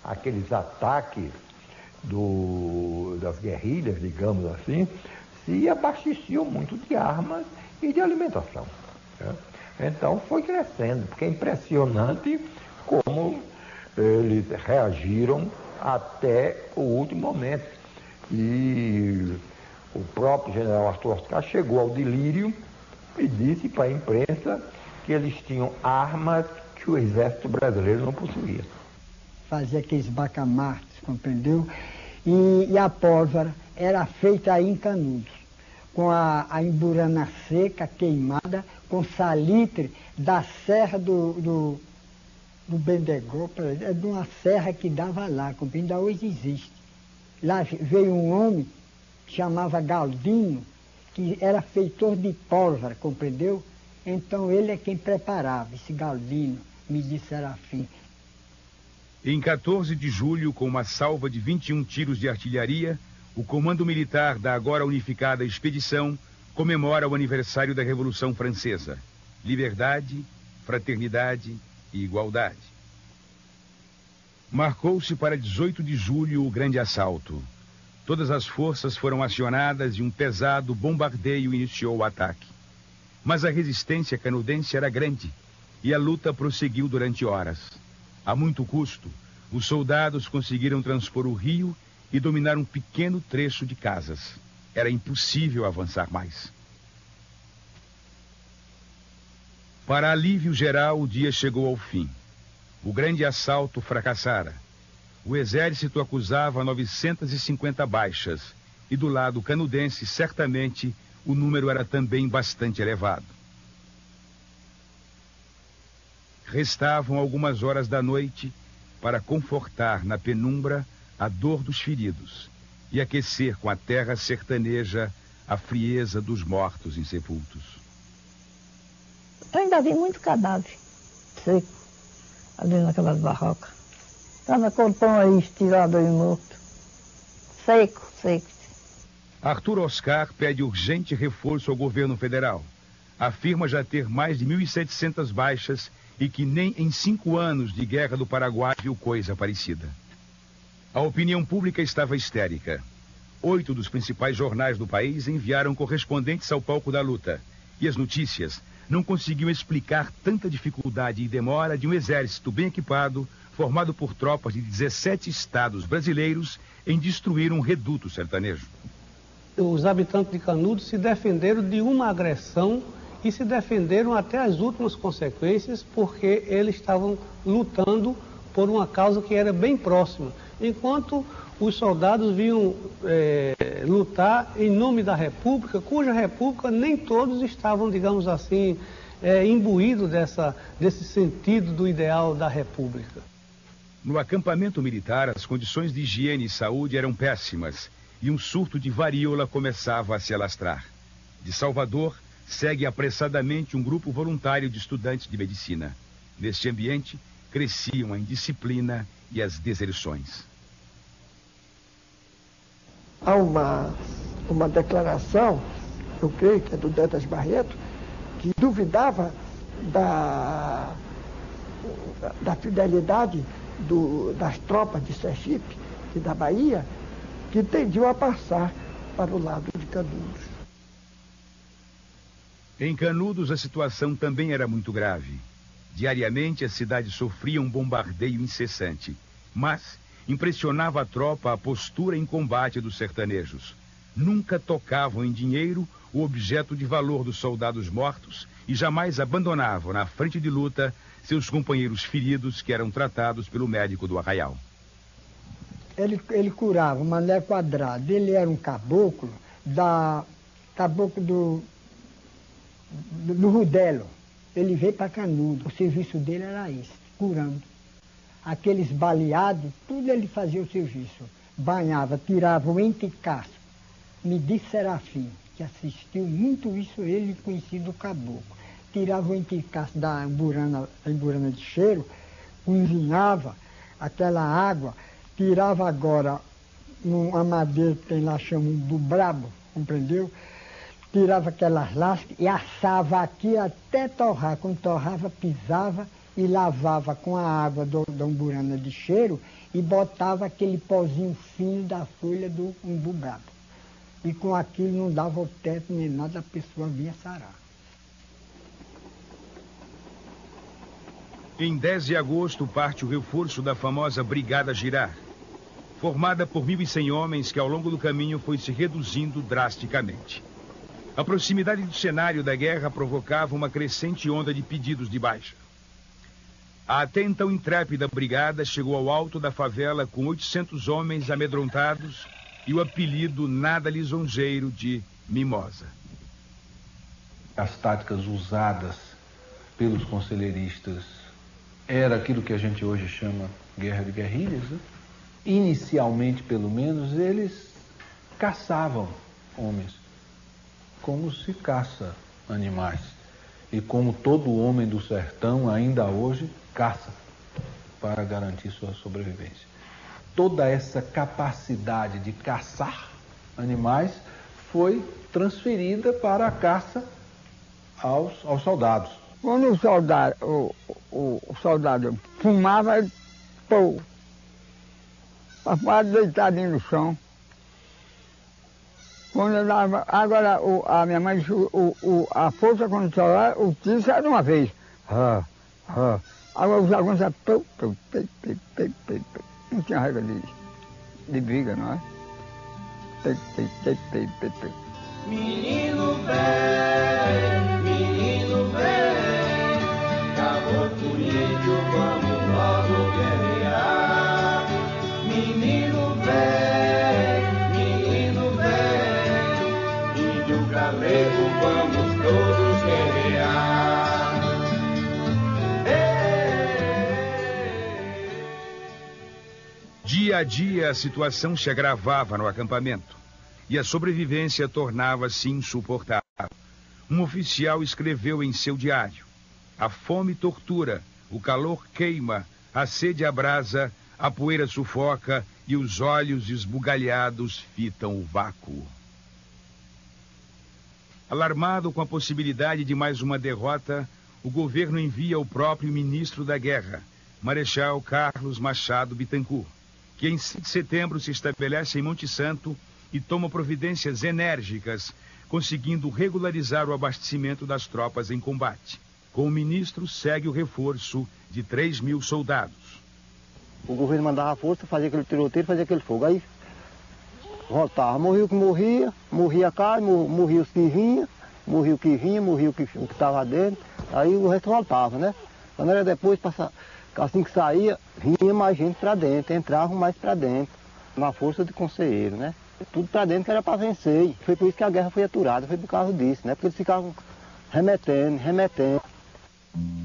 Aqueles ataques das guerrilhas, digamos assim, se abasteciam muito de armas e de alimentação. Né? Então foi crescendo, porque é impressionante como eles reagiram até o último momento. E o próprio general Arthur Oscar chegou ao delírio e disse para a imprensa que eles tinham armas que o exército brasileiro não possuía. Fazia aqueles bacamartes, compreendeu? E a pólvora era feita aí em Canudos, com a emburana seca, queimada, com salitre da serra do Bendegó, é de uma serra que dava lá, compreendeu? Ainda hoje existe. Lá veio um homem que chamava Galdino, que era feitor de pólvora, compreendeu? Então ele é quem preparava, esse Galdino, me disse Serafim. Em 14 de julho, com uma salva de 21 tiros de artilharia, o Comando Militar da agora unificada expedição comemora o aniversário da Revolução Francesa. Liberdade, fraternidade e igualdade. Marcou-se para 18 de julho o grande assalto. Todas as forças foram acionadas e um pesado bombardeio iniciou o ataque. Mas a resistência canudense era grande e a luta prosseguiu durante horas. A muito custo, os soldados conseguiram transpor o rio e dominar um pequeno trecho de casas. Era impossível avançar mais. Para alívio geral, o dia chegou ao fim. O grande assalto fracassara. O exército acusava 950 baixas, e do lado canudense, certamente, o número era também bastante elevado. Restavam algumas horas da noite para confortar na penumbra a dor dos feridos e aquecer com a terra sertaneja a frieza dos mortos insepultos. Eu ainda vi muito cadáver seco ali naquelas barracas. Estava com o pão aí estirado aí morto. Seco, seco. Arthur Oscar pede urgente reforço ao governo federal. Afirma já ter mais de 1.700 baixas e que nem em 5 anos de guerra do Paraguai viu coisa parecida. A opinião pública estava histérica. 8 dos principais jornais do país enviaram correspondentes ao palco da luta. E as notícias não conseguiam explicar tanta dificuldade e demora de um exército bem equipado, formado por tropas de 17 estados brasileiros, em destruir um reduto sertanejo. Os habitantes de Canudos se defenderam de uma agressão e se defenderam até as últimas consequências, porque eles estavam lutando por uma causa que era bem próxima, enquanto os soldados vinham lutar em nome da República, cuja República nem todos estavam, digamos assim, imbuídos desse sentido do ideal da República. No acampamento militar, as condições de higiene e saúde eram péssimas e um surto de varíola começava a se alastrar. De Salvador, segue apressadamente um grupo voluntário de estudantes de medicina. Neste ambiente, cresciam a indisciplina e as deserções. Há uma declaração, eu creio que é do Dantas Barreto, que duvidava da fidelidade das tropas de Sergipe e da Bahia, que tendiam a passar para o lado de Canudos. Em Canudos, a situação também era muito grave. Diariamente, a cidade sofria um bombardeio incessante, mas impressionava a tropa a postura em combate dos sertanejos. Nunca tocavam em dinheiro o objeto de valor dos soldados mortos e jamais abandonavam na frente de luta seus companheiros feridos que eram tratados pelo médico do arraial. Ele curava o Mané Quadrado. Ele era um caboclo do Rudelo. Ele veio para Canudos. O serviço dele era esse, curando. Aqueles baleados, tudo ele fazia o serviço. Banhava, tirava o enticaço. Me disse Serafim, que assistiu muito isso, ele conhecido o caboclo. Tirava o enticaço da emburana de cheiro, cozinhava aquela água, tirava agora uma madeira que tem lá, chamam do brabo, compreendeu? Tirava aquelas lascas e assava aqui até torrar. Quando torrava, pisava e lavava com a água da umburana de cheiro e botava aquele pozinho fino da folha do umbu brabo. E com aquilo não dava o teto nem nada, a pessoa vinha sarar. Em 10 de agosto parte o reforço da famosa Brigada Girar, formada por 1.100 homens que ao longo do caminho foi se reduzindo drasticamente. A proximidade do cenário da guerra provocava uma crescente onda de pedidos de baixa. A até então intrépida brigada chegou ao alto da favela com 800 homens amedrontados e o apelido nada lisonjeiro de Mimosa. As táticas usadas pelos conselheiristas era aquilo que a gente hoje chama guerra de guerrilhas, né? Inicialmente, pelo menos, eles caçavam homens, como se caça animais. E como todo homem do sertão, ainda hoje, caça para garantir sua sobrevivência. Toda essa capacidade de caçar animais foi transferida para a caça aos soldados. Quando o soldado fumava, pô, papai deitadinho no chão. Quando eu dava, agora a minha mãe disse, a força quando estava, o tiro era de uma vez. Agora os alunos eram não tinha regra de briga, não é? Menino velho, menino velho, caboclo índio, vamos logo guerrear. Menino velho, índio galego, vamos todos guerrear. Dia a dia a situação se agravava no acampamento e a sobrevivência tornava-se insuportável. Um oficial escreveu em seu diário: a fome tortura, o calor queima, a sede abrasa, a poeira sufoca e os olhos esbugalhados fitam o vácuo. Alarmado com a possibilidade de mais uma derrota, o governo envia o próprio ministro da guerra, Marechal Carlos Machado Bittencourt, que em 5 de setembro se estabelece em Monte Santo e toma providências enérgicas, conseguindo regularizar o abastecimento das tropas em combate. Com o ministro segue o reforço de 3.000 soldados. O governo mandava a força, fazia aquele tiroteio, fazia aquele fogo. Aí voltava, morria o que morria, morria a carne, morria os que vinha, morria o que vinha, morria o que estava dentro, aí o resto voltava, né? Quando era depois, assim que saía, vinha mais gente para dentro, entravam mais para dentro, na força de conselheiro, né? Tudo para dentro que era para vencer. E foi por isso que a guerra foi aturada, foi por causa disso, né? Porque eles ficavam remetendo.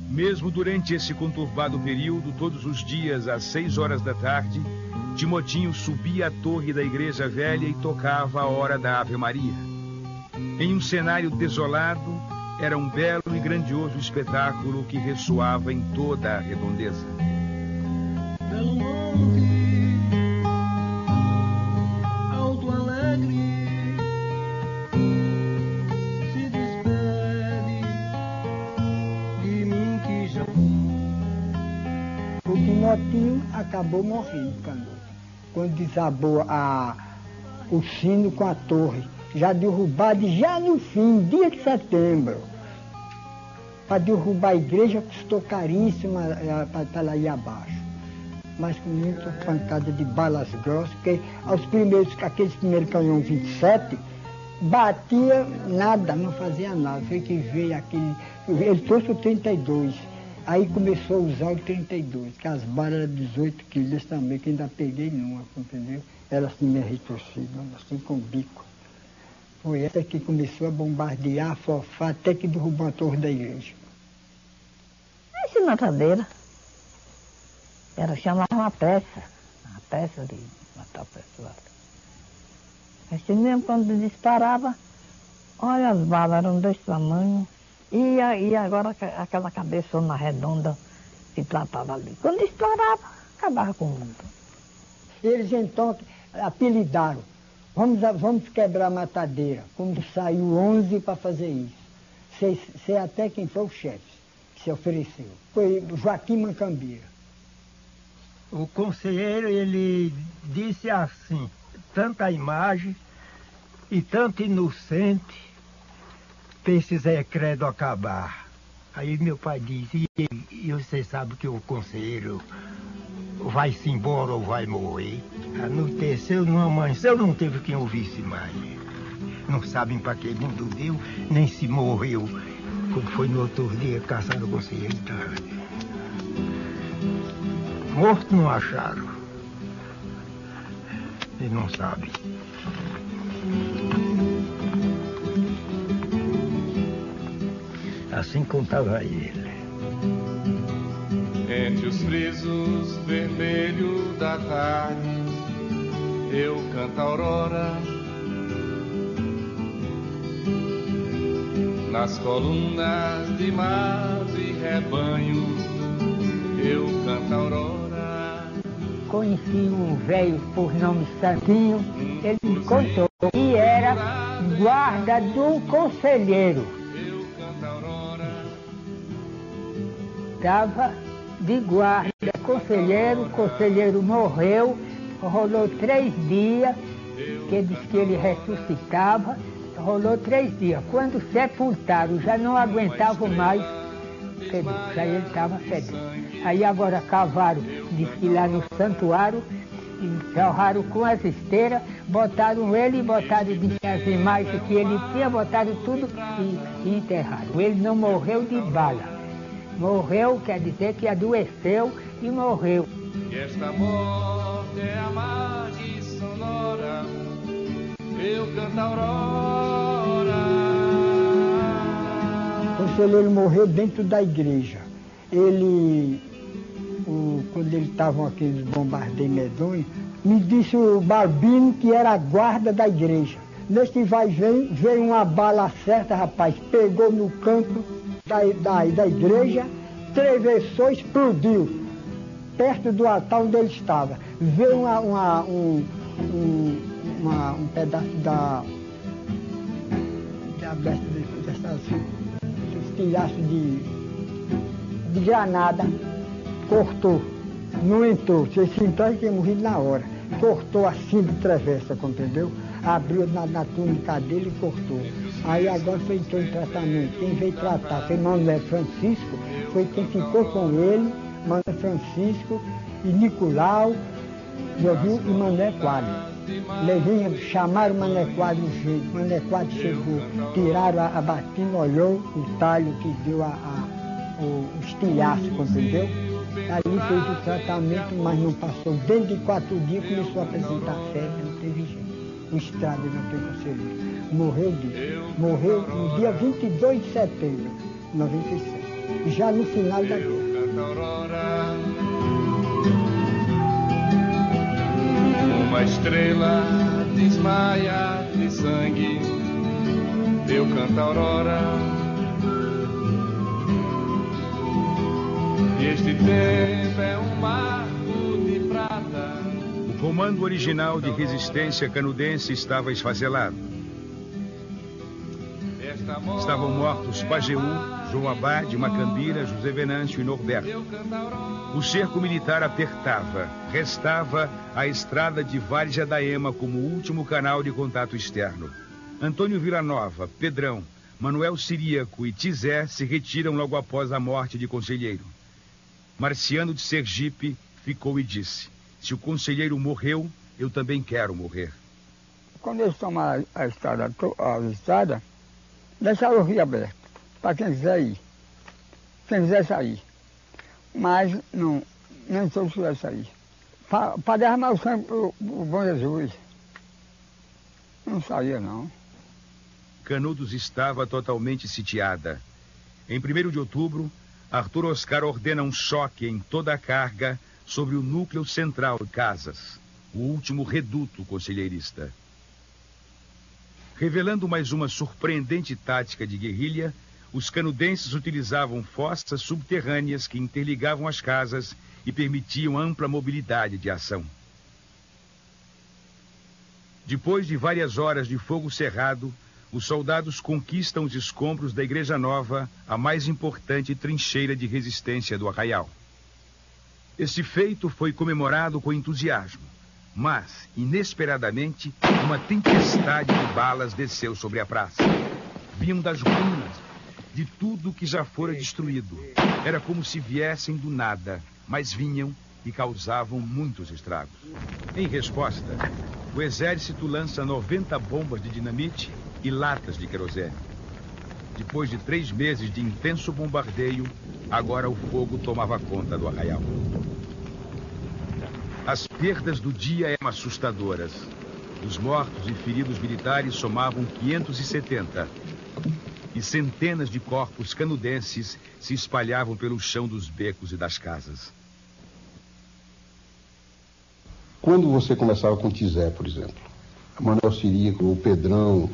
Mesmo durante esse conturbado período, todos os dias, às 6 horas da tarde, Timotinho subia à torre da Igreja Velha e tocava a hora da Ave Maria. Em um cenário desolado, era um belo e grandioso espetáculo que ressoava em toda a redondeza. Belo monte, alto alegre, se despede de mim que já O Timotinho acabou morrendo, Canoa, quando desabou o sino com a torre, já derrubado, já no fim, dia de setembro. Para derrubar a igreja custou caríssimo para lá ir abaixo. Mas com muita pancada de balas grossas, porque aqueles primeiros canhões 27, batia nada, não fazia nada. Foi que veio aquele. Ele trouxe o 32. Aí começou a usar o 32, que as balas eram 18 quilos também, que ainda peguei numa, entendeu? Era assim meio retorcida, assim com o bico. Foi essa que começou a bombardear, a fofar, até que derrubou a torre da igreja. Essa matadeira. Era chamar uma peça de matar o pessoal. Assim mesmo, quando disparava, olha, as balas eram desse tamanho. E agora aquela cabeçona redonda se tratava ali. Quando disparava, acabava com o mundo. Eles então apelidaram. Vamos quebrar a matadeira. Como saiu 11 para fazer isso. Sei até quem foi o chefe que se ofereceu. Foi Joaquim Macambira. O conselheiro, ele disse assim, tanta imagem e tanto inocente, para esse Zé Credo acabar. Aí meu pai disse, e você sabe que o conselheiro vai-se embora ou vai morrer? Anoiteceu, não amanheceu, não teve quem ouvisse mais. Não sabem para que mundo deu, nem se morreu. Quando foi no outro dia, caçaram o conselheiro. Morto não acharam. Ele não sabe. Assim contava ele. Entre os frisos vermelhos da tarde, eu canto a aurora. Nas colunas de mato e rebanho, eu canto a aurora. Conheci um velho por nome Santinho, ele me contou que era guarda do conselheiro. Estava de guarda, o conselheiro morreu, rolou 3 dias, que disse que ele ressuscitava, rolou 3 dias. Quando sepultaram, já não aguentavam mais, já ele estava fedendo. Aí agora cavaram, disse que lá no santuário, enterraram com as esteiras, botaram ele e botaram as imagens que ele tinha, botaram tudo e enterraram. Ele não morreu de bala. Morreu, quer dizer que adoeceu e morreu. E esta morte é a margem sonora, eu canto a aurora. O conselheiro morreu dentro da igreja. Quando eles estavam aqueles bombardeios medonhos, me disse o Balbino que era a guarda da igreja. Nesse vai e vem, veio uma bala certa, rapaz, pegou no canto da igreja, atravessou, explodiu, perto do altar onde ele estava. Veio um pedaço desse tilhaço de granada, cortou. Não entrou. Se esse entrar, ele tinha morrido na hora. Cortou assim de travessa, compreendeu? Abriu na túnica dele e cortou. Aí agora foi entrou em tratamento. Quem veio tratar foi Manuel Francisco, foi quem ficou com ele, Manuel Francisco e Nicolau, e Mané Quadro. Levinha, chamaram o Mané Quadro no jeito, o Mané Quadro chegou, tiraram a batina, olhou o talho que deu o estilhaço, compreendeu? Aí fez o tratamento, mas não passou. Dentro de 4 dias começou a apresentar febre, não teve jeito. O estrado não tem conselheiro. Morreu no dia 22 de setembro de 97, já no final da guerra. Uma estrela desmaia de sangue, eu canto a aurora. E este tempo é um marco de prata. O comando original de resistência canudense estava esfacelado. Estavam mortos Pajeú, João Abade, Macambira, José Venâncio e Norberto. O cerco militar apertava. Restava a estrada de Várzea da Ema como último canal de contato externo. Antônio Villanova, Pedrão, Manuel Ciríaco e Tizé se retiram logo após a morte de Conselheiro. Marciano de Sergipe ficou e disse: se o conselheiro morreu, eu também quero morrer. Quando eles tomaram a estrada, deixaram o rio aberto, para quem quiser ir, quem quiser sair. Mas não, nem todos quiseram sair. Para derramar o sangue para o bom Jesus. Não saía, não. Canudos estava totalmente sitiada. Em 1º de outubro, Arthur Oscar ordena um choque em toda a carga sobre o núcleo central de Casas, o último reduto conselheirista. Revelando mais uma surpreendente tática de guerrilha, os canudenses utilizavam fossas subterrâneas que interligavam as casas e permitiam ampla mobilidade de ação. Depois de várias horas de fogo cerrado, os soldados conquistam os escombros da Igreja Nova, a mais importante trincheira de resistência do Arraial. Esse feito foi comemorado com entusiasmo, mas, inesperadamente, uma tempestade de balas desceu sobre a praça. Vinham das ruínas, de tudo que já fora destruído. Era como se viessem do nada, mas vinham e causavam muitos estragos. Em resposta, o exército lança 90 bombas de dinamite e latas de querosene. Depois de 3 meses de intenso bombardeio, agora o fogo tomava conta do arraial. As perdas do dia eram assustadoras. Os mortos e feridos militares somavam 570. E centenas de corpos canudenses se espalhavam pelo chão dos becos e das casas. Quando você conversava com Tizé, por exemplo, Manuel Ciríaco, o Pedrão,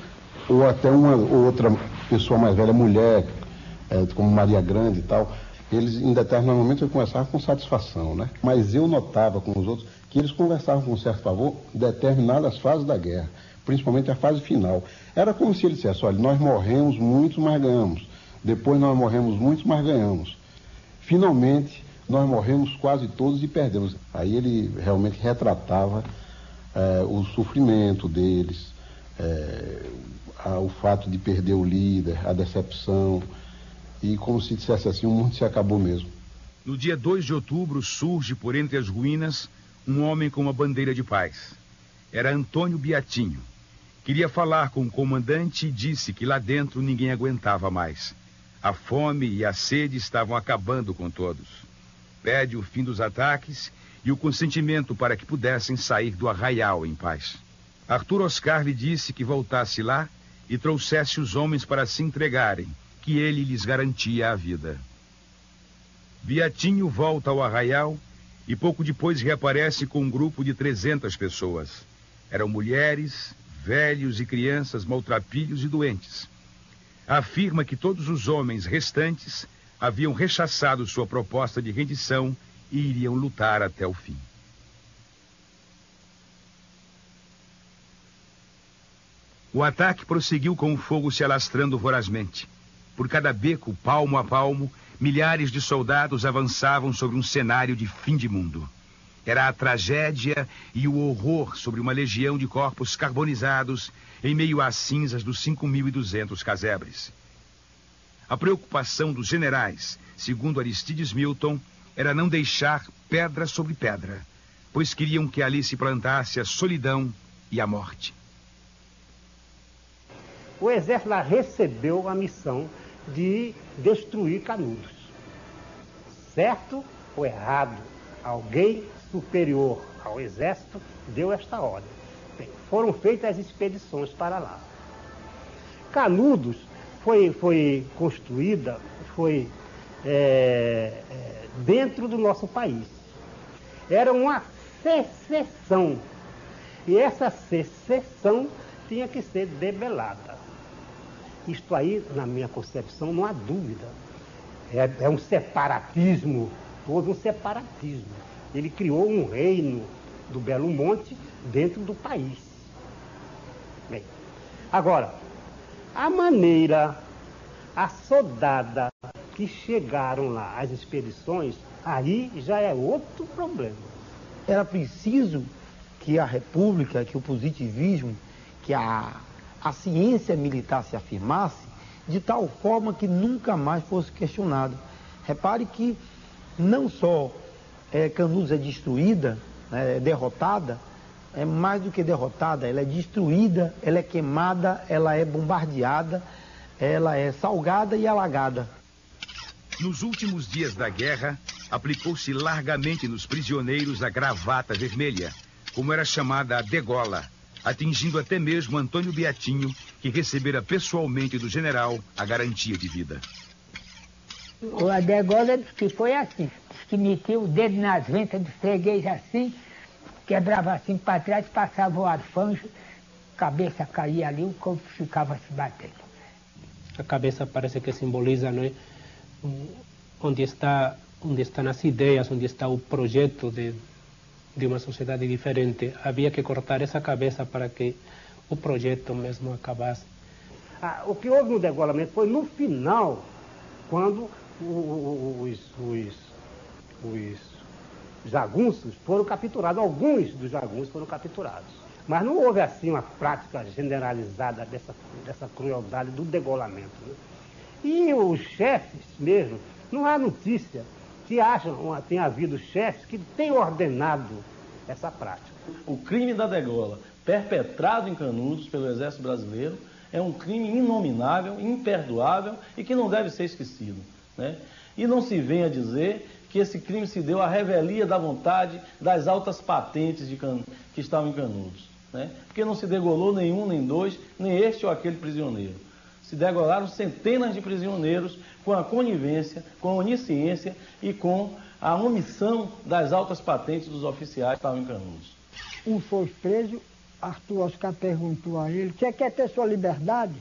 ou até uma ou outra pessoa mais velha, mulher, como Maria Grande e tal, eles em determinado momento conversavam com satisfação, né? Mas eu notava com os outros que eles conversavam com certo favor em determinadas fases da guerra, principalmente a fase final. Era como se ele dissesse: olha, nós morremos muitos, mas ganhamos. Depois nós morremos muitos, mas ganhamos. Finalmente, nós morremos quase todos e perdemos. Aí ele realmente retratava o sofrimento deles, o fato de perder o líder, a decepção, e como se dissesse assim, o mundo se acabou mesmo. No dia 2 de outubro surge por entre as ruínas um homem com uma bandeira de paz. Era Antônio Beatinho. Queria falar com o comandante e disse que lá dentro ninguém aguentava mais. A fome e a sede estavam acabando com todos. Pede o fim dos ataques e o consentimento para que pudessem sair do arraial em paz. Arthur Oscar lhe disse que voltasse lá e trouxesse os homens para se entregarem, que ele lhes garantia a vida. Beatinho volta ao arraial e pouco depois reaparece com um grupo de 300 pessoas. Eram mulheres, velhos e crianças maltrapilhos e doentes. Afirma que todos os homens restantes haviam rechaçado sua proposta de rendição e iriam lutar até o fim. O ataque prosseguiu com o fogo se alastrando vorazmente. Por cada beco, palmo a palmo, milhares de soldados avançavam sobre um cenário de fim de mundo. Era a tragédia e o horror sobre uma legião de corpos carbonizados em meio às cinzas dos 5.200 casebres. A preocupação dos generais, segundo Aristides Milton, era não deixar pedra sobre pedra, pois queriam que ali se plantasse a solidão e a morte. O exército lá recebeu a missão de destruir Canudos. Certo ou errado, alguém superior ao exército deu esta ordem. Bem, foram feitas as expedições para lá. Canudos foi construída, dentro do nosso país. Era uma secessão. E essa secessão tinha que ser debelada. Isto aí, na minha concepção, não há dúvida. É um separatismo, todo um separatismo. Ele criou um reino do Belo Monte dentro do país. Bem, agora, a maneira assodada que chegaram lá as expedições, aí já é outro problema. Era preciso que a República, que o positivismo, que a ciência militar se afirmasse de tal forma que nunca mais fosse questionado. Repare que não só Canudos é destruída, é derrotada, é mais do que derrotada, ela é destruída, ela é queimada, ela é bombardeada, ela é salgada e alagada. Nos últimos dias da guerra, aplicou-se largamente nos prisioneiros a gravata vermelha, como era chamada a degola, atingindo até mesmo Antônio Beatinho, que recebera pessoalmente do general a garantia de vida. A degola que foi assim, que metia o dedo nas ventas do freguês assim, quebrava assim para trás, passava o arfanjo, a cabeça caía ali, o corpo ficava se batendo. A cabeça parece que simboliza, não é? Onde estão as ideias, onde está o projeto de uma sociedade diferente. Havia que cortar essa cabeça para que o projeto mesmo acabasse. O que houve no degolamento foi no final, quando os jagunços foram capturados, alguns dos jagunços foram capturados. Mas não houve assim uma prática generalizada dessa crueldade do degolamento, né? E os chefes mesmo, não há notícia que tenha havido chefes que tenham ordenado essa prática. O crime da degola, perpetrado em Canudos pelo Exército Brasileiro, é um crime inominável, imperdoável e que não deve ser esquecido, né? E não se venha dizer que esse crime se deu à revelia da vontade das altas patentes que estavam em Canudos, né? Porque não se degolou nenhum, nem dois, nem este ou aquele prisioneiro. Se degolaram centenas de prisioneiros com a conivência, com a onisciência e com a omissão das altas patentes dos oficiais que estavam em Canudos. Um foi preso, Arthur Oscar perguntou a ele: você quer ter sua liberdade?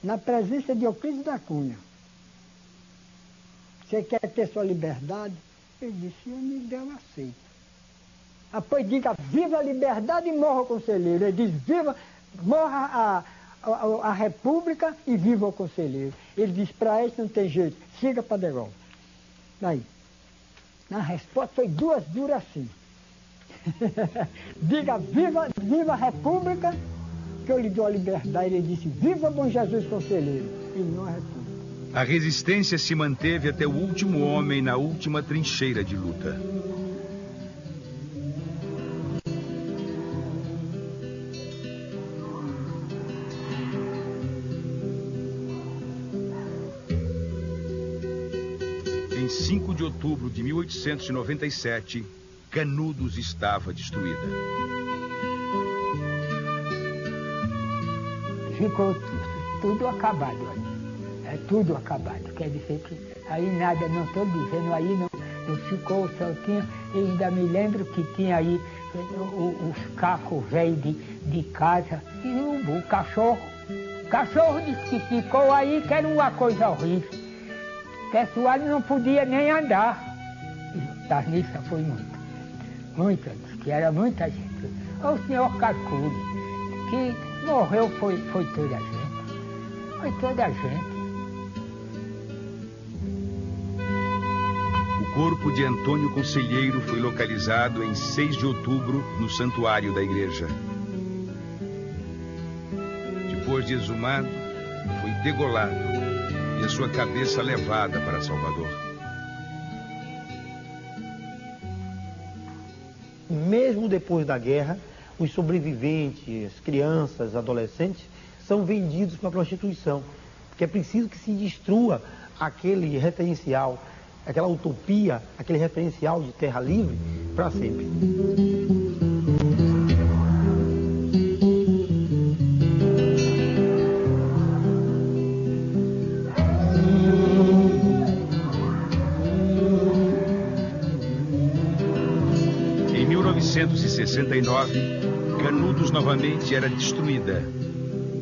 Na presença de Euclides da Cunha. Você quer ter sua liberdade? Ele disse: eu me dela aceito. Pois diga, viva a liberdade e morra o conselheiro. Ele diz: morra a República e viva o conselheiro. Ele diz: para isso não tem jeito, siga para degola. Daí, a resposta foi duas duras assim. Diga, viva a República, que eu lhe dou a liberdade. Ele disse: viva Bom Jesus Conselheiro, e não a República. A resistência se manteve até o último homem na última trincheira de luta. Em 5 de outubro de 1897, Canudos estava destruída. Ficou tudo acabado, olha. É tudo acabado. Quer dizer que aí nada, não estou dizendo, aí não ficou, só tinha. Eu ainda me lembro que tinha aí os cacos velhos de casa e o cachorro. O cachorro disse que ficou aí, que era uma coisa horrível. O pessoal não podia nem andar. E das missas foi muita, que era muita gente. O senhor Cascuri, que morreu foi toda a gente. Foi toda a gente. O corpo de Antônio Conselheiro foi localizado em 6 de outubro no santuário da igreja. Depois de exumado, foi degolado e a sua cabeça levada para Salvador. Mesmo depois da guerra, os sobreviventes, crianças, adolescentes, são vendidos para a prostituição. Porque é preciso que se destrua aquele referencial, aquela utopia, aquele referencial de terra livre para sempre. Em 1969, Canudos novamente era destruída,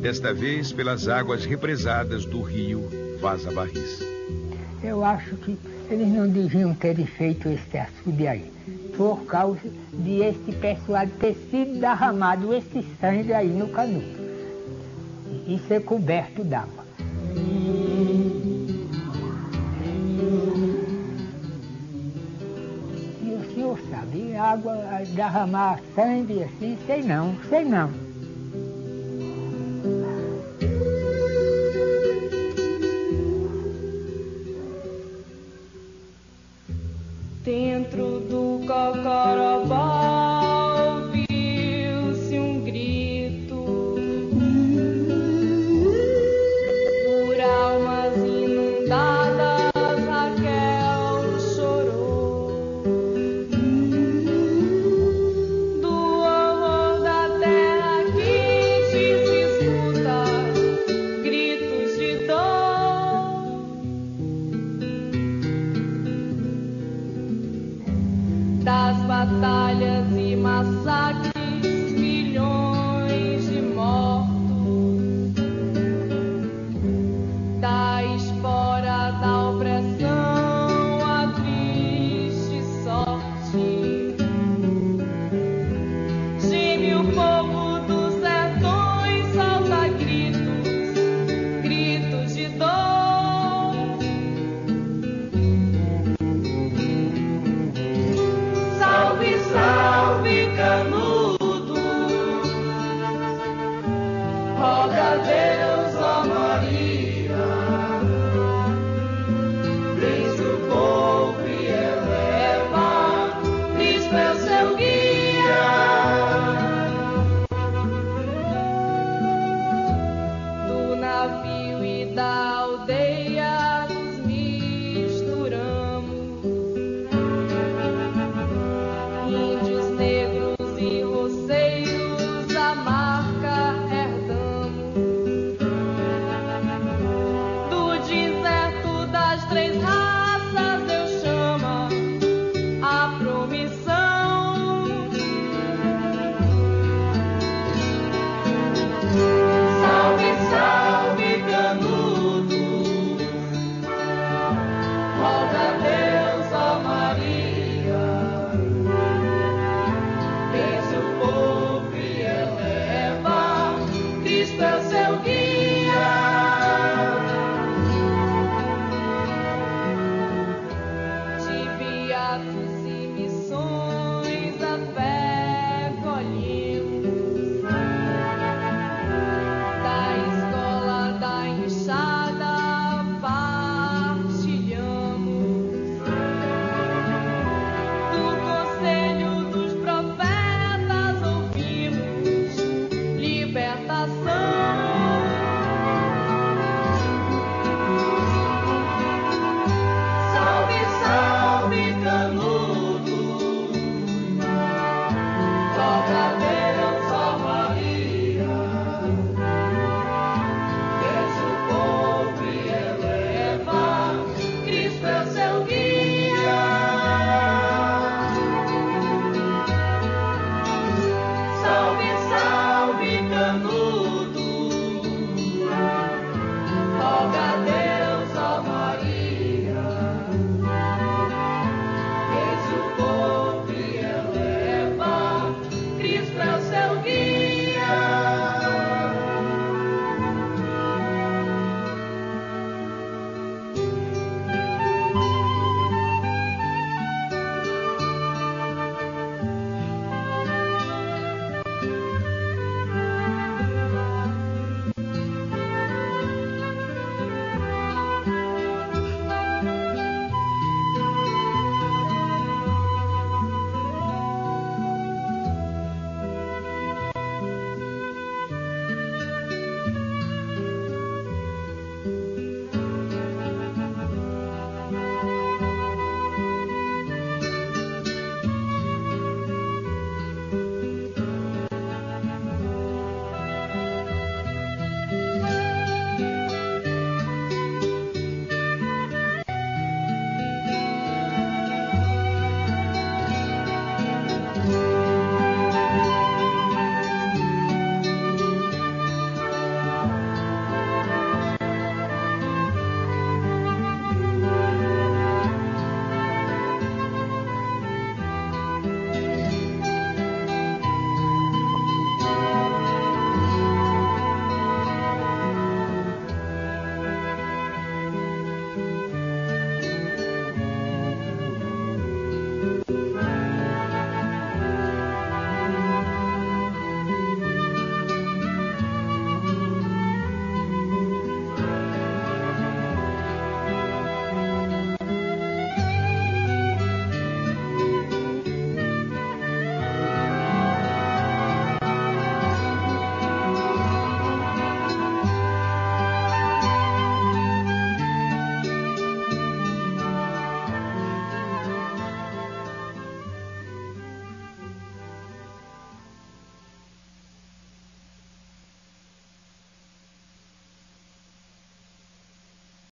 desta vez pelas águas represadas do rio Vaza Barris. Eu acho que eles não deviam ter feito esse açude aí, por causa de este pessoal ter sido derramado esse sangue aí no canudo e ser coberto d'água. E o senhor sabe, água, derramar sangue assim, sei não. Dentro do Cocorobó ouviu-se um grito por almas inundadas. Raquel chorou do horror da terra que se escuta gritos de dor. Das batalhas e massacres, milhões de mortos, da espora da opressão, a triste sorte. Geme o povo